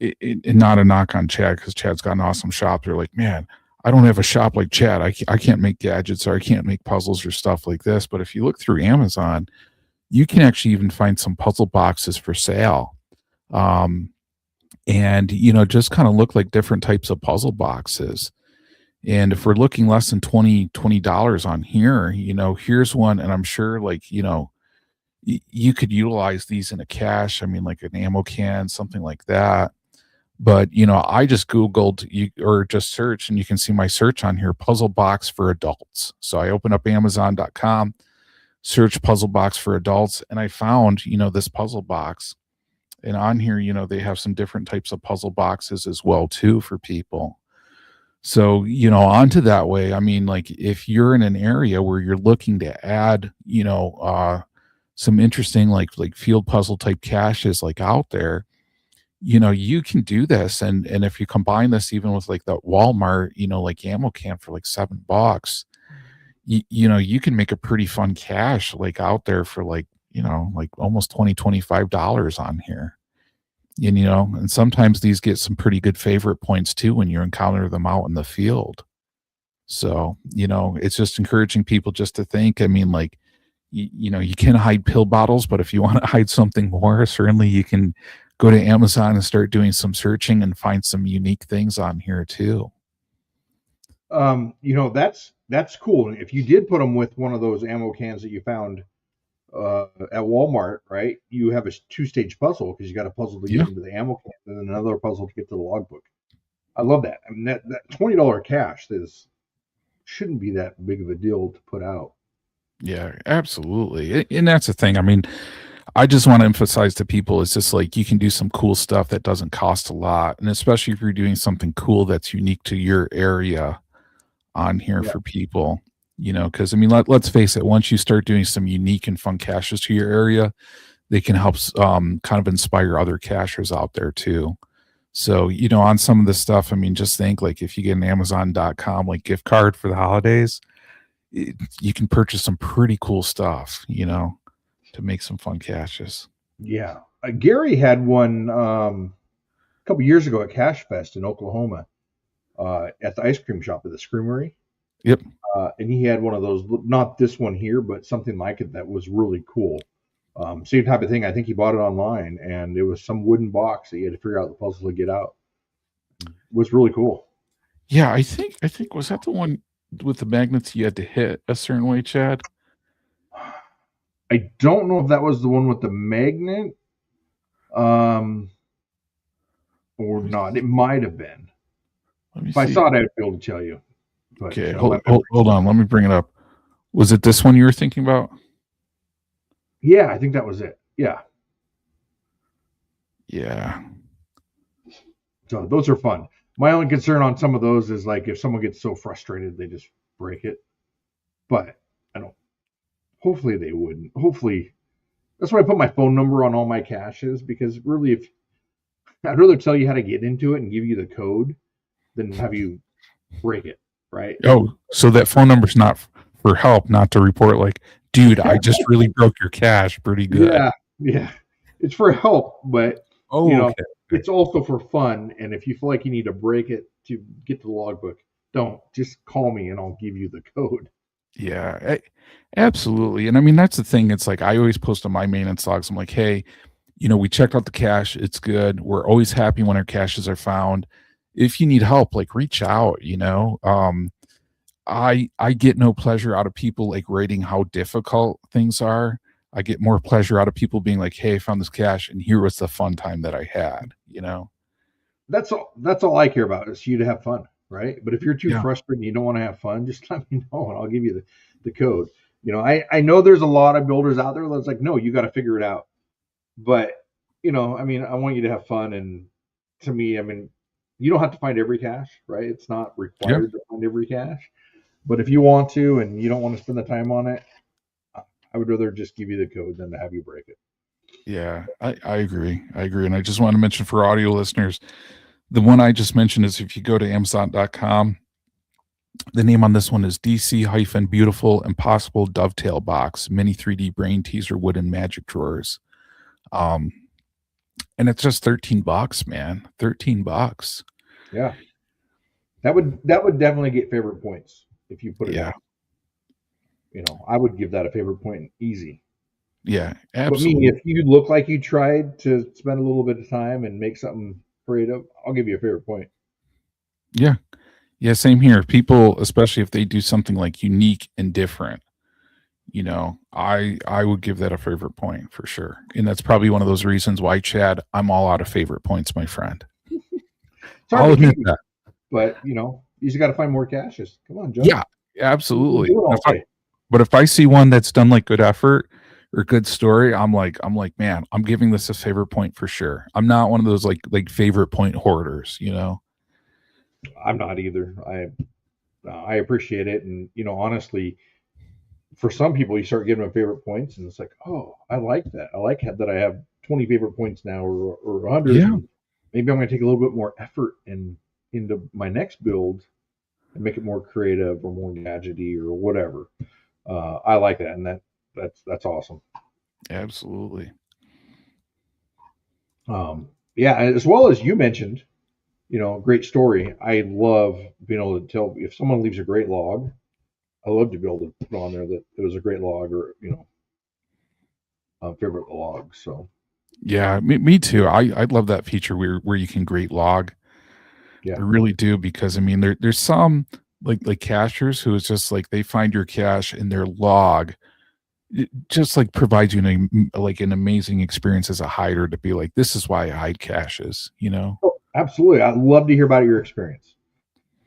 and not a knock on Chad, because Chad's got an awesome shop. They're like, man, I don't have a shop like Chad. I can't make gadgets, or I can't make puzzles or stuff like this. But if you look through Amazon, you can actually even find some puzzle boxes for sale. And just kind of look like different types of puzzle boxes. And if we're looking less than $20 on here, here's one, and I'm sure like, you could utilize these in a cache. I mean, like an ammo can, something like that. But, I just Googled or just searched, and you can see my search on here, puzzle box for adults. So I open up Amazon.com, search puzzle box for adults, and I found, this puzzle box. And on here, they have some different types of puzzle boxes as well, too, for people. So, onto that way, I mean, like if you're in an area where you're looking to add, some interesting like field puzzle type caches like out there, you can do this. And if you combine this even with like the Walmart, like ammo can for like $7, you can make a pretty fun cache like out there for like, like almost $25 on here. And sometimes these get some pretty good favorite points too when you encounter them out in the field. So, it's just encouraging people just to think, I mean, like, you can hide pill bottles, but if you want to hide something more, certainly you can go to Amazon and start doing some searching and find some unique things on here too. That's cool. If you did put them with one of those ammo cans that you found at Walmart, right? You have a 2-stage puzzle, because you got a puzzle to get into the ammo can, and then another puzzle to get to the logbook. I love that. I mean, that $20 cache shouldn't be that big of a deal to put out. Yeah, absolutely. And that's the thing. I mean, I just want to emphasize to people, it's just like you can do some cool stuff that doesn't cost a lot, and especially if you're doing something cool that's unique to your area on here for people. Because I mean, let's face it, once you start doing some unique and fun caches to your area, they can help kind of inspire other cachers out there too. So, on some of this stuff, I mean, just think like if you get an Amazon.com like gift card for the holidays, you can purchase some pretty cool stuff, to make some fun caches. Yeah. Gary had one a couple years ago at Cache Fest in Oklahoma at the ice cream shop at the Screamery. Yep. And he had one of those, not this one here, but something like it that was really cool. Same type of thing. I think he bought it online, and it was some wooden box that you had to figure out the puzzle to get out. It was really cool. Yeah, I think was that the one with the magnets you had to hit a certain way, Chad? I don't know if that was the one with the magnet, or not. It might have been. If I saw it, I'd be able to tell you. But, okay, hold on. Let me bring it up. Was it this one you were thinking about? Yeah, I think that was it. Yeah. Yeah. So those are fun. My only concern on some of those is like if someone gets so frustrated, they just break it. But hopefully they wouldn't. Hopefully, that's why I put my phone number on all my caches, because really, if I'd rather tell you how to get into it and give you the code than have you break it, right? Oh, so that phone number's not for help, not to report like, dude, I just really broke your cache pretty good. Yeah. It's for help, but it's also for fun. And if you feel like you need to break it to get to the logbook, don't. Just call me and I'll give you the code. Yeah, absolutely. And I mean, that's the thing. It's like I always post on my maintenance logs. I'm like, hey, we checked out the cache. It's good. We're always happy when our caches are found. If you need help, like reach out, I get no pleasure out of people like rating how difficult things are. I get more pleasure out of people being like, "Hey, I found this cache, and here was the fun time that I had." You know? That's all. That's all I care about is you to have fun, right? But if you're too Yeah. frustrated and you don't want to have fun, just let me know and I'll give you the code. I know there's a lot of builders out there that's like, no, you got to figure it out. But I mean, I want you to have fun, and to me, I mean, you don't have to find every cache, right? It's not Yeah. required to find every cache. But if you want to and you don't want to spend the time on it, I would rather just give you the code than to have you break it. Yeah, I agree. I agree. And I just want to mention for audio listeners, the one I just mentioned is if you go to Amazon.com, the name on this one is DC-Beautiful Impossible Dovetail Box, Mini 3D Brain Teaser Wooden Magic Drawers. Um, and it's just $13, man. $13. Yeah. That would definitely get favorite points if you put it Yeah. out. I would give that a favorite point easy. Yeah, But me, absolutely. if you look like you tried to spend a little bit of time and make something creative, I'll give you a favorite point. Yeah. Yeah, same here. People, especially if they do something like unique and different, I would give that a favorite point for sure. And that's probably one of those reasons why, Chad, I'm all out of favorite points, my friend. It's hard I'll to admit keep, that. but you just got to find more caches. Come on, Joe. Yeah, We'll absolutely. do it all day. But if I see one that's done like good effort or good story, I'm like, man, I'm giving this a favorite point for sure. I'm not one of those like favorite point hoarders, I'm not either. I appreciate it, and honestly, for some people, you start giving them favorite points, and it's like, oh, I like that. I like that I have 20 favorite points now, or 100. Yeah. And maybe I'm going to take a little bit more effort into my next build and make it more creative or more gadgety or whatever. I like that, and that's awesome. Absolutely. Yeah, as well as you mentioned, great story. I love being able to tell if someone leaves a great log. I love to be able to put on there that it was a great log or a favorite log. So Yeah, me too. I love that feature where you can grade log. yeah, I really do, because I mean there's some like cachers who is just like they find your cache in their log. It just like provides you an amazing experience as a hider to be like, this is why I hide caches. oh, absolutely. I'd love to hear about your experience.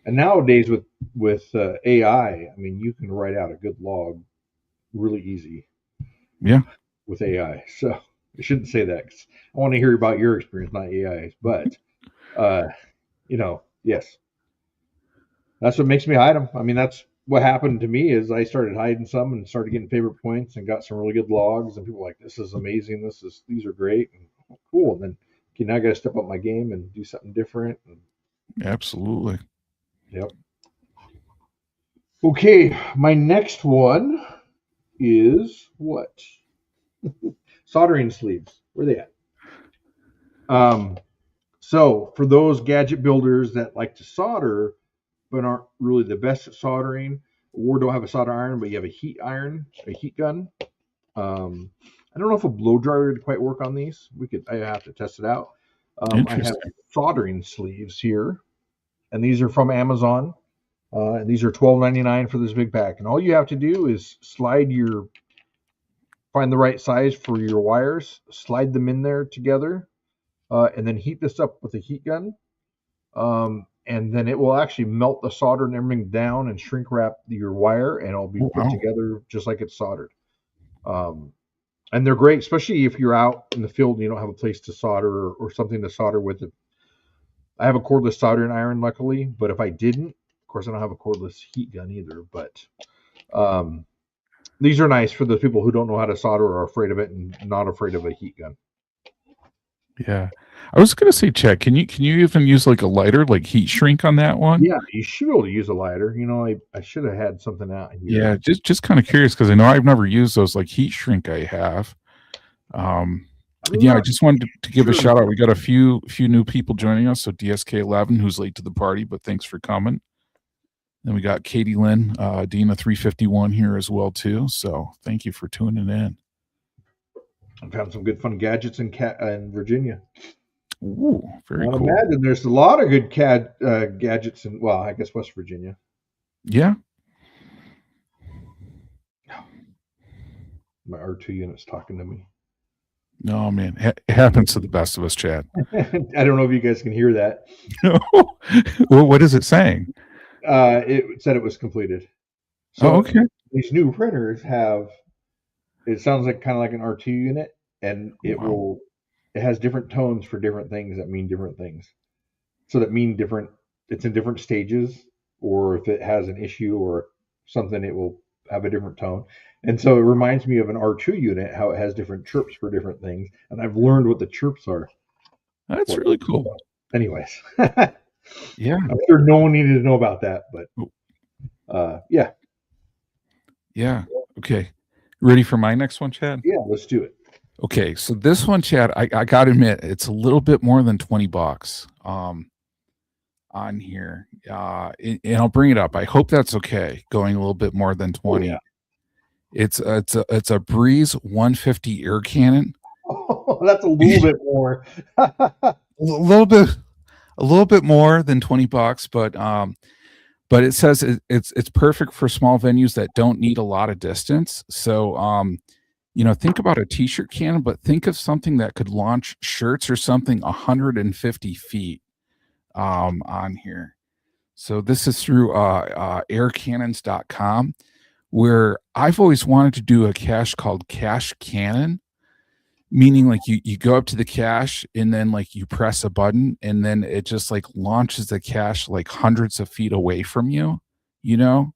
And nowadays with AI, I mean, you can write out a good log really easy. Yeah. With AI. So I shouldn't say that 'cause I want to hear about your experience, not AI's. But yes, that's what makes me hide them. I mean, that's what happened to me is I started hiding some and started getting favorite points and got some really good logs. And people were like, this is amazing. These are great and cool. And then okay, now I got to step up my game and do something different. And, Absolutely. yep. Okay, my next one is what? Soldering sleeves. Where are they at? So for those gadget builders that like to solder but aren't really the best at soldering, or don't have a solder iron but you have a heat iron, a heat gun. I don't know if a blow dryer would quite work on these. I have to test it out. I have Interesting. soldering sleeves here, and these are from Amazon. And these are $12.99 for this big pack. And all you have to do is find the right size for your wires, slide them in there together, and then heat this up with a heat gun. And then it will actually melt the solder and everything down and shrink wrap your wire, and it'll be Oh, put wow. together just like it's soldered. And they're great, especially if you're out in the field and you don't have a place to solder or something to solder with it. I have a cordless soldering iron, luckily, but if I didn't, of course, I don't have a cordless heat gun either. But these are nice for the people who don't know how to solder or are afraid of it and not afraid of a heat gun. Yeah. I was gonna say, Chad, can you even use like a lighter, like heat shrink on that one? Yeah, you should be able to use a lighter. I should have had something out here. Yeah, just kind of curious because I know I've never used those like heat shrink I have. Yeah, I just wanted to give a shout out. We got a few new people joining us. So DSK11, who's late to the party, but thanks for coming. Then we got Katie Lynn, Dina 351 here as well too. So thank you for tuning in. I found some good fun gadgets in Virginia. Ooh, very cool. Imagine there's a lot of good gadgets in, well, I guess West Virginia. Yeah. My R2 unit's talking to me. No, man, it happens to the best of us, Chad. I don't know if you guys can hear that. Well, what is it saying? It said it was completed. So Oh, okay. these new printers have, it sounds like kind of like an R2 unit, and it Wow. has different tones for different things that mean different things. So that mean different, it's in different stages, or if it has an issue or something, it will have a different tone. And so it reminds me of an R2 unit, how it has different chirps for different things. And I've learned what the chirps are. That's really cool. Anyways, Yeah. I'm sure no one needed to know about that, but yeah. Yeah. Okay. Ready for my next one, Chad? Yeah, let's do it. Okay. So this one, Chad, I got to admit, it's a little bit more than $20 on here. And I'll bring it up. I hope that's okay. Going a little bit more than 20. Yeah. It's a Breeze 150 air cannon. Oh, that's a little bit more. A little bit more than $20, but it says it's perfect for small venues that don't need a lot of distance. So think about a t-shirt cannon, but think of something that could launch shirts or something 150 feet on here. So this is through aircannons.com, where I've always wanted to do a cache called Cache Cannon, meaning like you go up to the cache and then like you press a button and then it just like launches the cache like hundreds of feet away from you, you know?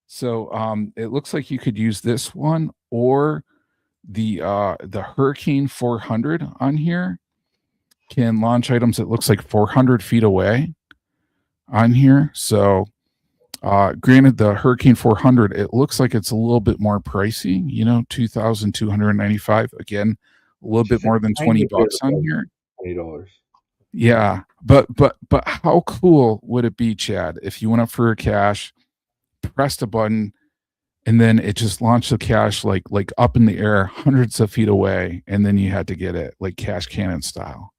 So it looks like you could use this one or the Hurricane 400 on here can launch items that looks like 400 feet away on here. So granted, the Hurricane 400, it looks like it's a little bit more pricey, $2,295. Again, a little bit more than $20 on here. $20. Yeah, but how cool would it be, Chad, if you went up for a cache, pressed a button, and then it just launched the cache like up in the air, hundreds of feet away, and then you had to get it like cache cannon style.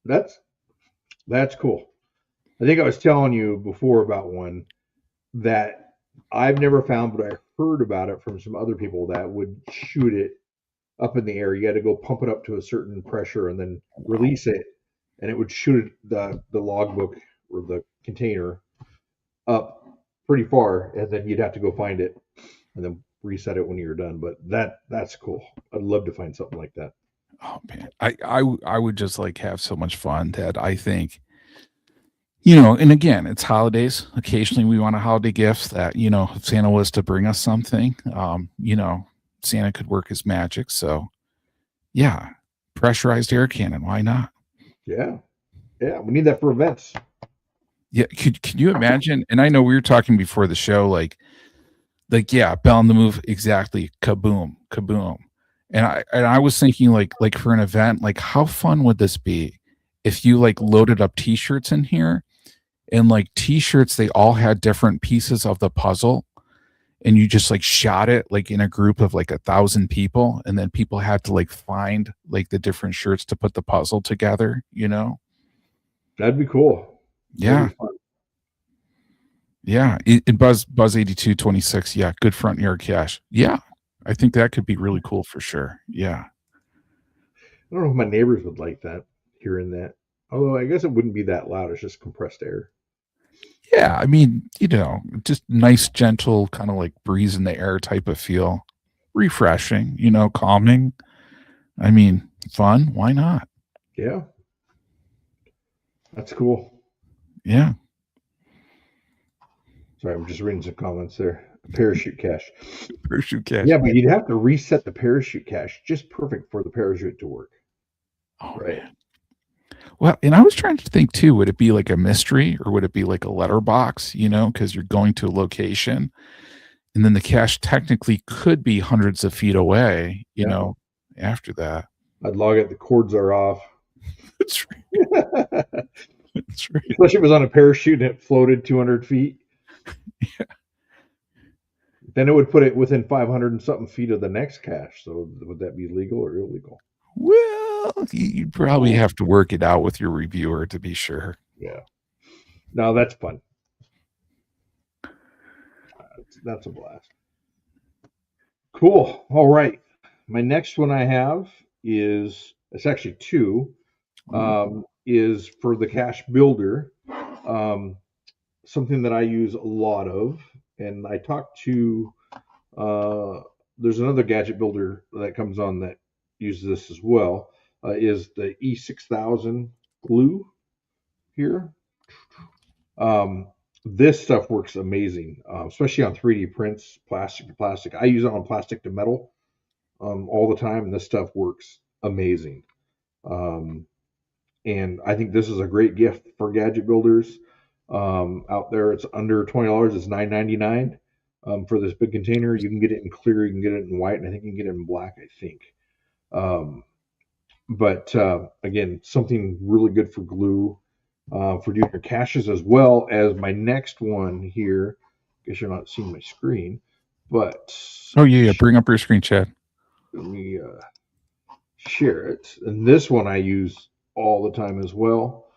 That's cool. I think I was telling you before about one that I've never found, but I heard about it from some other people that would shoot it up in the air. You had to go pump it up to a certain pressure and then release it, and it would shoot the logbook or the container up pretty far, and then you'd have to go find it and then reset it when you're done. But that's cool. I'd love to find something like that. Oh man, I would just like have so much fun that I think, and again, it's holidays. Occasionally we want a holiday gift that, if Santa was to bring us something, Santa could work his magic. So yeah, pressurized air cannon. Why not? Yeah. Yeah. We need that for events. Yeah. Can you imagine? And I know we were talking before the show, like, yeah, Bell on the Move. Exactly. Kaboom, kaboom. And I was thinking like for an event, like how fun would this be if you like loaded up t-shirts in here and like t-shirts, they all had different pieces of the puzzle and you just like shot it like in a group of like 1,000 people. And then people had to like find like the different shirts to put the puzzle together, That'd be cool. Yeah. Yeah. In Buzz 8226. Yeah. Good front yard cache. Yeah. I think that could be really cool for sure. Yeah. I don't know if my neighbors would like that, hearing that. Although I guess it wouldn't be that loud. It's just compressed air. Yeah. I mean, just nice, gentle, kind of like breeze in the air type of feel. Refreshing, calming. I mean, fun. Why not? Yeah. That's cool. Yeah. Sorry, I'm just reading some comments there. Parachute cache. Parachute cache. Yeah, but you'd have to reset the parachute cache. Just perfect for the parachute to work. Oh, right. Man. Well, and I was trying to think too, would it be like a mystery or would it be like a letterbox, because you're going to a location and then the cache technically could be hundreds of feet away, after that. I'd log it. The cords are off. That's right. That's right. Especially if it was on a parachute and it floated 200 feet. Yeah. Then it would put it within 500 and something feet of the next cache. So would that be legal or illegal? Well, you'd probably have to work it out with your reviewer to be sure. Yeah. No, that's fun. That's a blast. Cool. All right. My next one I have is, it's actually two, is for the cache builder. Um, Something that I use a lot of, and I talked to, uh, there's another gadget builder that comes on that uses this as well, is the E6000 glue here. Um, this stuff works amazing, especially on 3D prints, plastic to plastic. I use it on plastic to metal all the time, and this stuff works amazing. Um, and I think this is a great gift for gadget builders out there. It's under $20. It's $9.99 for this big container. You can get it in clear, you can get it in white, and I think you can get it in black. I think. Um, but again, something really good for glue for doing your caches, as well as my next one here. I guess you're not seeing my screen, but Oh yeah. Bring up your screen, Chad. let me share it. And this one I use all the time as well.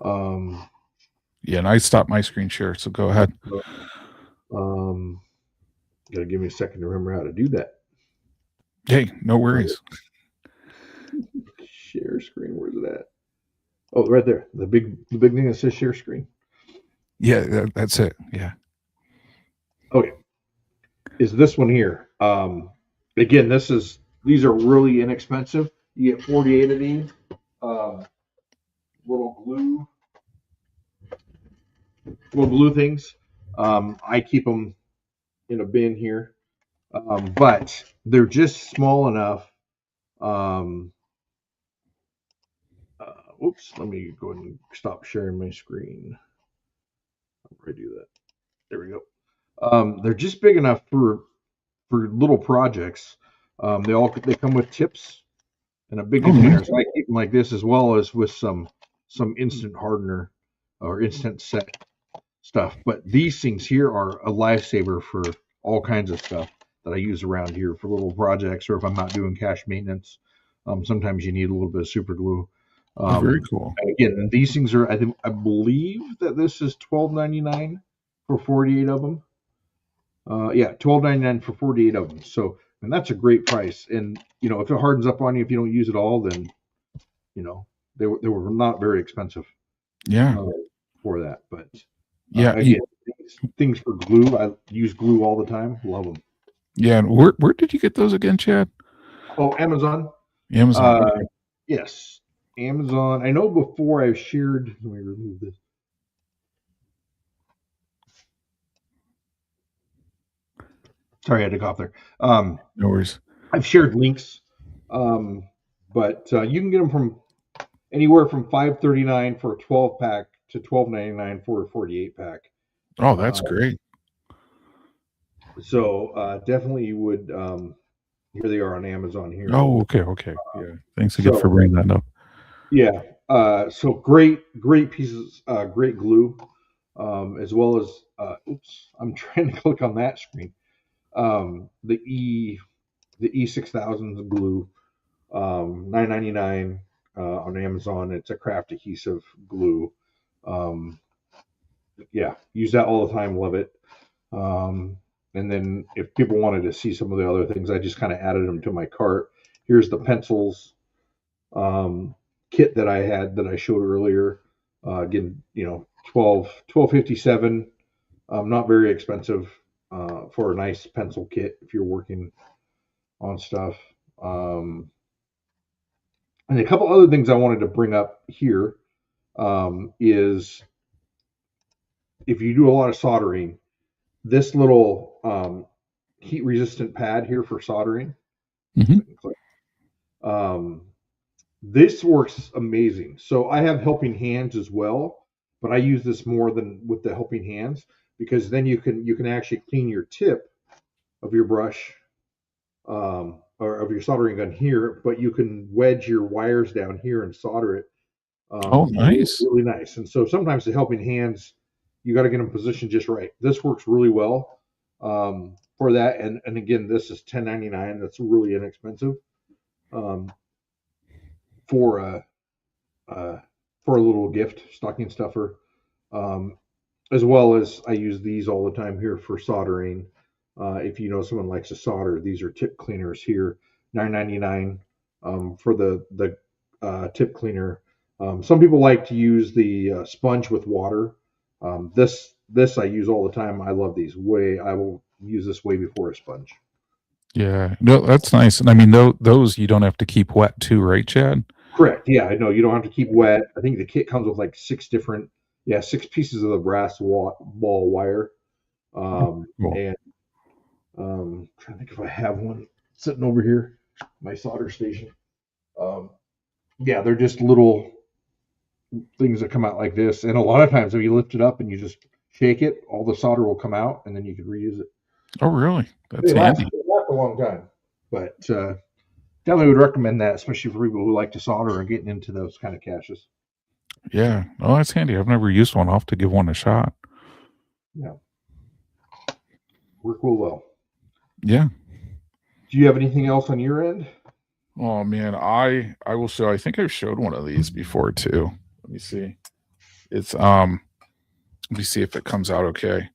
Yeah, and I stopped my screen share, so go ahead. Gotta give me a second to remember how to do that. Hey, no worries. Share screen, where's it at? Oh, right there. The big thing that says share screen. Yeah, that's it. Yeah. Okay. Is this one here. Again, these are really inexpensive. You get 48 of these. Little glue things. I keep them in a bin here. But they're just small enough. Oops, let me go ahead and stop sharing my screen. I'll redo that. There we go. They're just big enough for little projects. They come with tips and a big container. So I keep them like this, as well as with some instant hardener or instant set stuff. But these things here are a lifesaver for all kinds of stuff that I use around here for little projects, or if I'm not doing cache maintenance. Sometimes you need a little bit of super glue. Very cool. Again, these things are, I believe that this is $12.99 for 48 of them. Yeah, $12.99 for 48 of them. So, and that's a great price. And if it hardens up on you, if you don't use it all, then they were not very expensive. Yeah. For that, but yeah, again, things for glue. I use glue all the time. Love them. Yeah. And where did you get those again, Chad? Oh, Amazon. Amazon. Okay. Yes, Amazon. I know before I've shared. Let me remove this. Sorry, I had to cough there. No worries. I've shared links, but you can get them from anywhere from $5.39 for a 12 pack to $12.99 for a 48 pack. Oh, that's great. So definitely you would. Here they are on Amazon here. Oh, okay. Yeah. Thanks again for bringing that up. Yeah. So great pieces, great glue, as well as. Oops, I'm trying to click on that screen. The E6000 glue, $9.99 on Amazon. It's a craft adhesive glue. Yeah, use that all the time. Love it. And then if people wanted to see some of the other things, I just kind of added them to my cart. Here's the pencils kit that I had that I showed earlier. Again, $12.57. Not very expensive for a nice pencil kit if you're working on stuff. And a couple other things I wanted to bring up here is if you do a lot of soldering, this little heat resistant pad here for soldering. This works amazing. So I have helping hands as well, but I use this more than with the helping hands, because then you can actually clean your tip of your brush or of your soldering gun here, but you can wedge your wires down here and solder it. Oh, nice. Really nice. And so sometimes the helping hands, you got to get them positioned just right. This works really well for that. And again, this is $10.99. That's really inexpensive for a little gift, stocking stuffer. As well as I use these all the time here for soldering. If you know someone likes to solder, these are tip cleaners here, $9.99 for the tip cleaner. Some people like to use the sponge with water. This I use all the time. I love these. I will use this way before a sponge. Yeah, no, that's nice. And I mean, those you don't have to keep wet too, right, Chad? Correct. Yeah, I know you don't have to keep wet. I think the kit comes with like six pieces of the brass ball wire. Cool. And trying to think if I have one sitting over here, my solder station. Um, yeah, they're just little things that come out like this. And a lot of times, if you lift it up and you just shake it, all the solder will come out, and then you can reuse it. Oh, really? That's They last, handy. they last a long time. But definitely would recommend that, especially for people who like to solder or getting into those kind of caches. Yeah. Oh, that's handy. I've never used one. I'll have to give one a shot. Yeah, work real well. Yeah. Do you have anything else on your end? Oh man, I will show. I think I've showed one of these before too. Let me see. It's let me see if it comes out okay.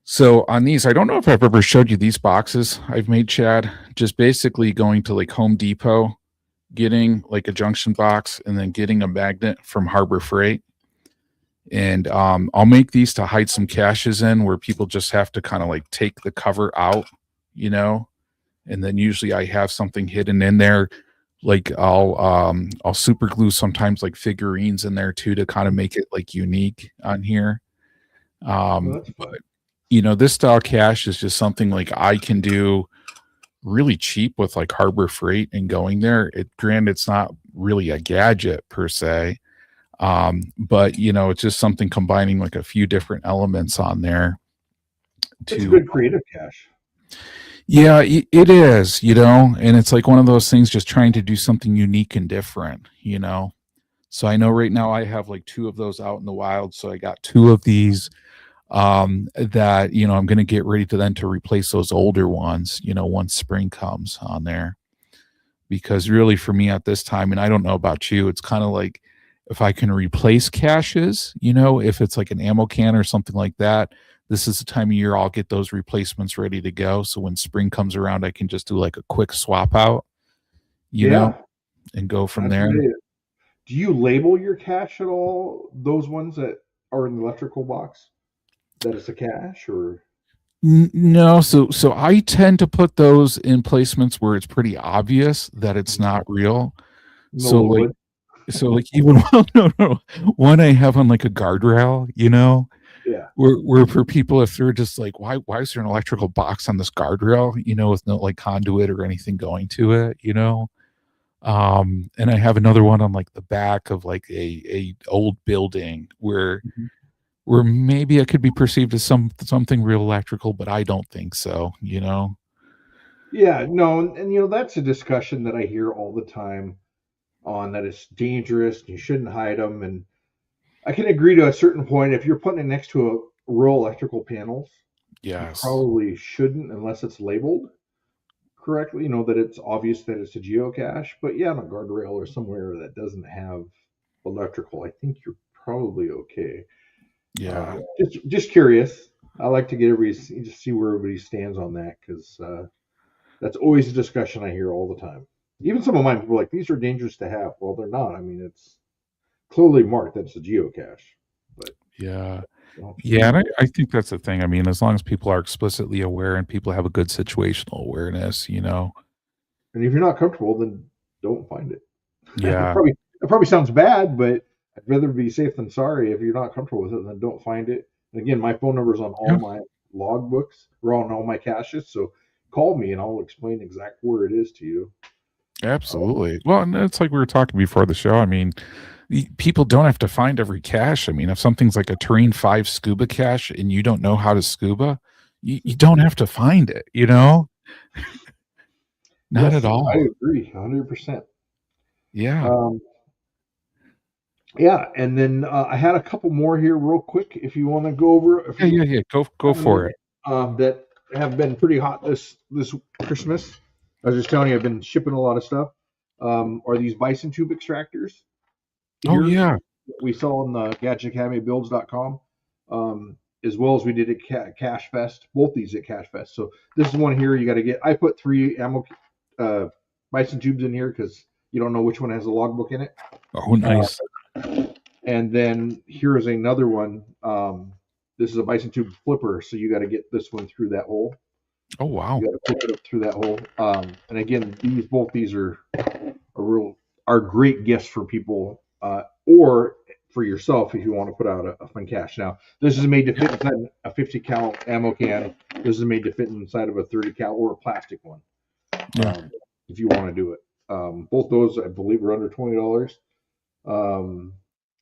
So on these, I don't know if I've ever showed you these boxes I've made, Chad. Just basically going to like Home Depot, getting like a junction box, and then getting a magnet from Harbor Freight. And I'll make these to hide some caches in where people just have to kind of like take the cover out, you know, and then usually I have something hidden in there. Like I'll super glue sometimes like figurines in there too to kind of make it like unique on here. Well, that's fun. But you know, this style cache is just something like I can do really cheap with like Harbor Freight and going there. Granted, it's not really a gadget per se, but you know, it's just something combining like a few different elements on there. It's a To good creative cache. yeah, it is, you know, and it's like one of those things, just trying to do something unique and different, you know. So I know right now I have like two of those out in the wild. So I got two of these that, you know, I'm going to get ready to then to replace those older ones, you know, once spring comes on there. Because really for me at this time, and I don't know about you, it's kind of like if I can replace caches, you know, if it's like an ammo can or something like that, this is the time of year I'll get those replacements ready to go. So when spring comes around, I can just do like a quick swap out, you know, Yeah, and go from that's there. what it is. Do you label your cache at all? Those ones that are in the electrical box, that it's a cache, or No, so I tend to put those in placements where it's pretty obvious that it's not real. middle So of the like wood? even well, no, one I have on like a guardrail, you know, Yeah, where for people if they're just like, why is there an electrical box on this guardrail, you know, with no like conduit or anything going to it, you know? And I have another one on like the back of like a old building mhm. where maybe it could be perceived as something real electrical, but I don't think so, you know. Yeah. No, and you know that's a discussion that I hear all the time on that it's dangerous and you shouldn't hide them. And I can agree to a certain point. If you're putting it next to a real electrical panels, you Yes. probably shouldn't unless it's labeled correctly. You know that it's obvious that it's a geocache. But yeah, on a guardrail or somewhere that doesn't have electrical, I think you're probably okay. Yeah. Just curious. I like to get just see where everybody stands on that because that's always a discussion I hear all the time. Even some of mine people are like, these are dangerous to have. Well, they're not. I mean, it's clearly marked that it's a geocache. But Yeah. you know, Yeah. And I think that's the thing. I mean, as long as people are explicitly aware and people have a good situational awareness, you know. and if you're not comfortable, then don't find it. Yeah. It probably sounds bad, but I'd rather be safe than sorry. If you're not comfortable with it, then don't find it. And again, my phone number is on all Yeah. my logbooks or on all my caches. So call me and I'll explain exactly where it is to you. Absolutely. Well, and it's like we were talking before the show. I mean, people don't have to find every cache. I mean, if something's like a Terrain 5 scuba cache and you don't know how to scuba, you don't have to find it, you know? Not Yes, at I all. agree, 100%. Yeah. Um, yeah, and then I had a couple more here, real quick, if you want to go over a Yeah, few yeah, yeah. Go have a for minute, it. that have been pretty hot this Christmas. I was just telling you, I've been shipping a lot of stuff. Are these bison tube extractors Oh here? yeah. We sell on the gadgetacademybuilds.com. as well as we did at Cash Fest. Both these at Cash Fest. So this is one here you got to get. I put 3 bison tubes in here because you don't know which one has a logbook in it. Oh, nice. And then here's another one. This is a bison tube flipper, so you got to get this one through that hole. Oh, wow. You got to flip it up through that hole. And again, both these are great gifts for people, or for yourself if you want to put out a fun cache. Now, this is made to fit inside a 50 cal ammo can. This is made to fit inside of a 30 cal or a plastic one. Yeah. If you want to do it. Both those, I believe, are under $20. And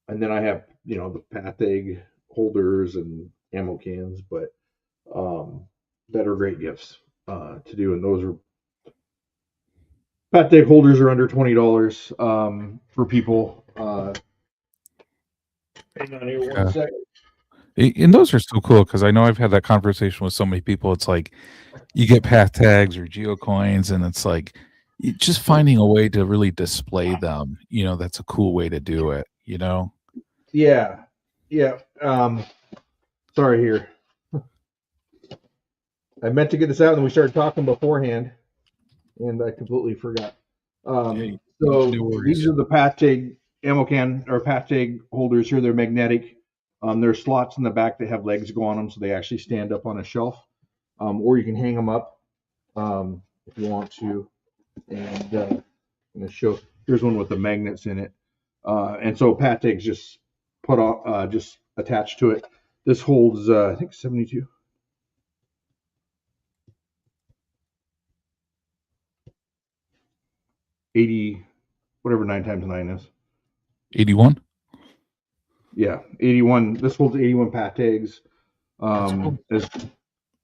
then I have, the Patheg holders and ammo cans, but that are great gifts to do. And those are Patheg holders are under $20 for people. Hang on here one second. And those are so cool because I know I've had that conversation with so many people. It's like you get path tags or geocoins, and it's like just finding a way to really display them. That's a cool way to do it. Yeah. Sorry here. I meant to get this out, and we started talking beforehand, and I completely forgot. So these are the Patheg ammo can or Patheg holders here. They're magnetic. There are slots in the back that have legs go on them, so they actually stand up on a shelf. Or you can hang them up if you want to. And I'm going to show. Here's one with the magnets in it. And so Patheg's just put on, just attached to it. This holds, I think, 72. 80, whatever 9 times 9 is. 81? Yeah, 81. This holds 81 Pathegs,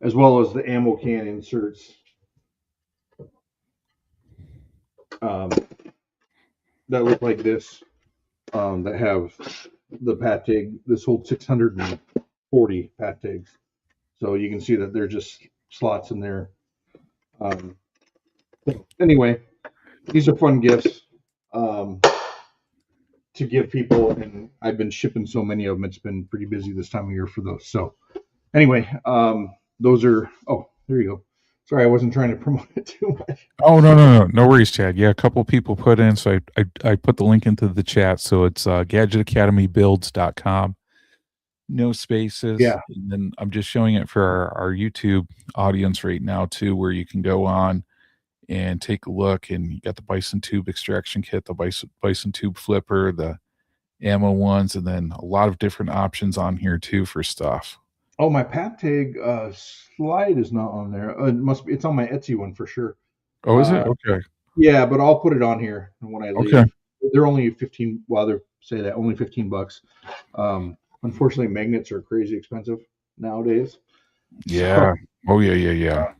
as well as the ammo can inserts. That look like this, that have the Patheg. This holds 640 Pathegs. So you can see that they're just slots in there. Anyway, these are fun gifts to give people, and I've been shipping so many of them. It's been pretty busy this time of year for those. So anyway, those are, oh, there you go. Sorry, I wasn't trying to promote it too much. Oh, no worries, Chad. Yeah, a couple people put in, so I put the link into the chat. So it's gadgetacademybuilds.com. No spaces. Yeah. And then I'm just showing it for our YouTube audience right now too, where you can go on and take a look, and you got the bison tube extraction kit, the bison tube flipper, the ammo ones, and then a lot of different options on here too for stuff. Oh, my Patheg slide is not on there. It must be. It's on my Etsy one for sure. Oh, is it? Okay. Yeah, but I'll put it on here when I leave. Okay. They're only 15. Well, they say that only $15. Unfortunately, magnets are crazy expensive nowadays. Yeah. Oh yeah.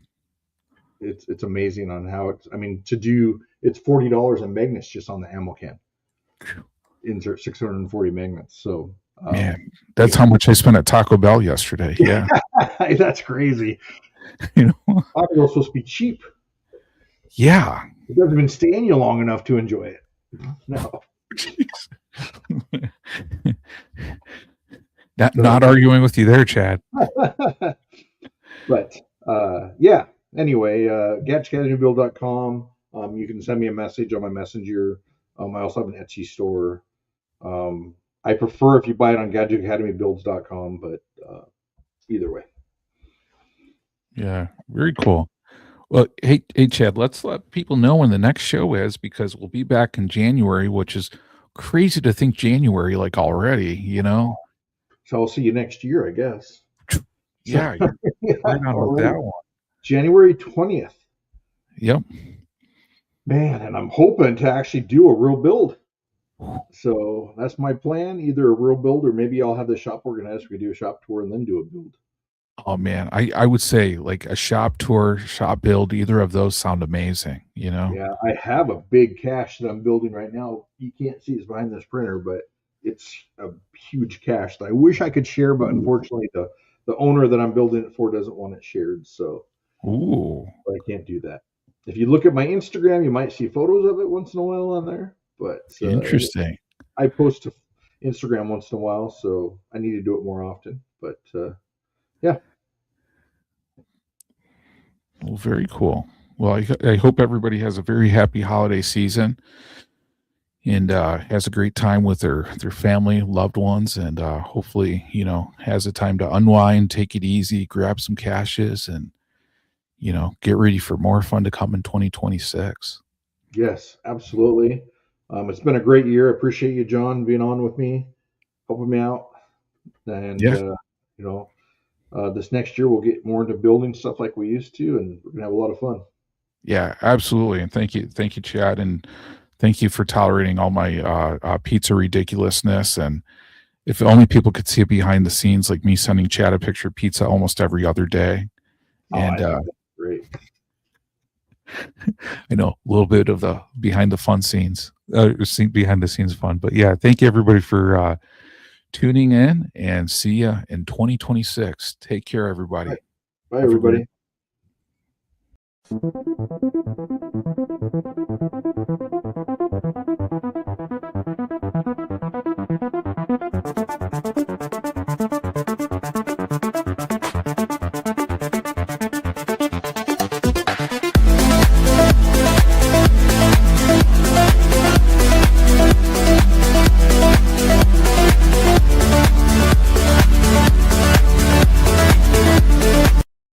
It's amazing on how it's. I mean, it's $40 in magnets just on the ammo can. Insert 640 magnets. So. Man, that's how much I spent at Taco Bell yesterday. Yeah. That's crazy. Taco Bell's supposed to be cheap. Yeah. It doesn't even stay in you long enough to enjoy it. No. Not arguing with you there, Chad. But yeah. Anyway, gadgetacademybuild.com. You can send me a message on my messenger. I also have an Etsy store. I prefer if you buy it on gadgetacademybuilds.com, but either way. Yeah, very cool. Well, hey, Chad, let's let people know when the next show is, because we'll be back in January, which is crazy to think January like already, So I'll see you next year, I guess. Yeah, you're right on with that one. January 20th. Yep. Man, and I'm hoping to actually do a real build. So that's my plan, either a real build or maybe I'll have the shop organized. We do a shop tour and then do a build. Oh man, I would say like a shop tour, shop build, either of those sound amazing, Yeah, I have a big cache that I'm building right now. You can't see it's behind this printer, but it's a huge cache that I wish I could share, but unfortunately the owner that I'm building it for doesn't want it shared, so I can't do that. If you look at my Instagram, you might see photos of it once in a while on there. But interesting. I post to Instagram once in a while, so I need to do it more often. But Yeah. Well, very cool. Well, I hope everybody has a very happy holiday season and has a great time with their family, loved ones, and hopefully, has a time to unwind, take it easy, grab some caches, and get ready for more fun to come in 2026. Yes, absolutely. It's been a great year. I appreciate you, John, being on with me, helping me out. And, Yeah, this next year we'll get more into building stuff like we used to, and we're going to have a lot of fun. yeah, absolutely. And thank you, Chad, and thank you for tolerating all my pizza ridiculousness. And if only people could see it behind the scenes, like me sending Chad a picture of pizza almost every other day. Oh, And I know. That's great. I know a little bit of the behind the fun scenes, behind the scenes fun. But yeah, thank you everybody for tuning in, and see you in 2026. Take care, everybody. Bye, Bye Have a great everybody.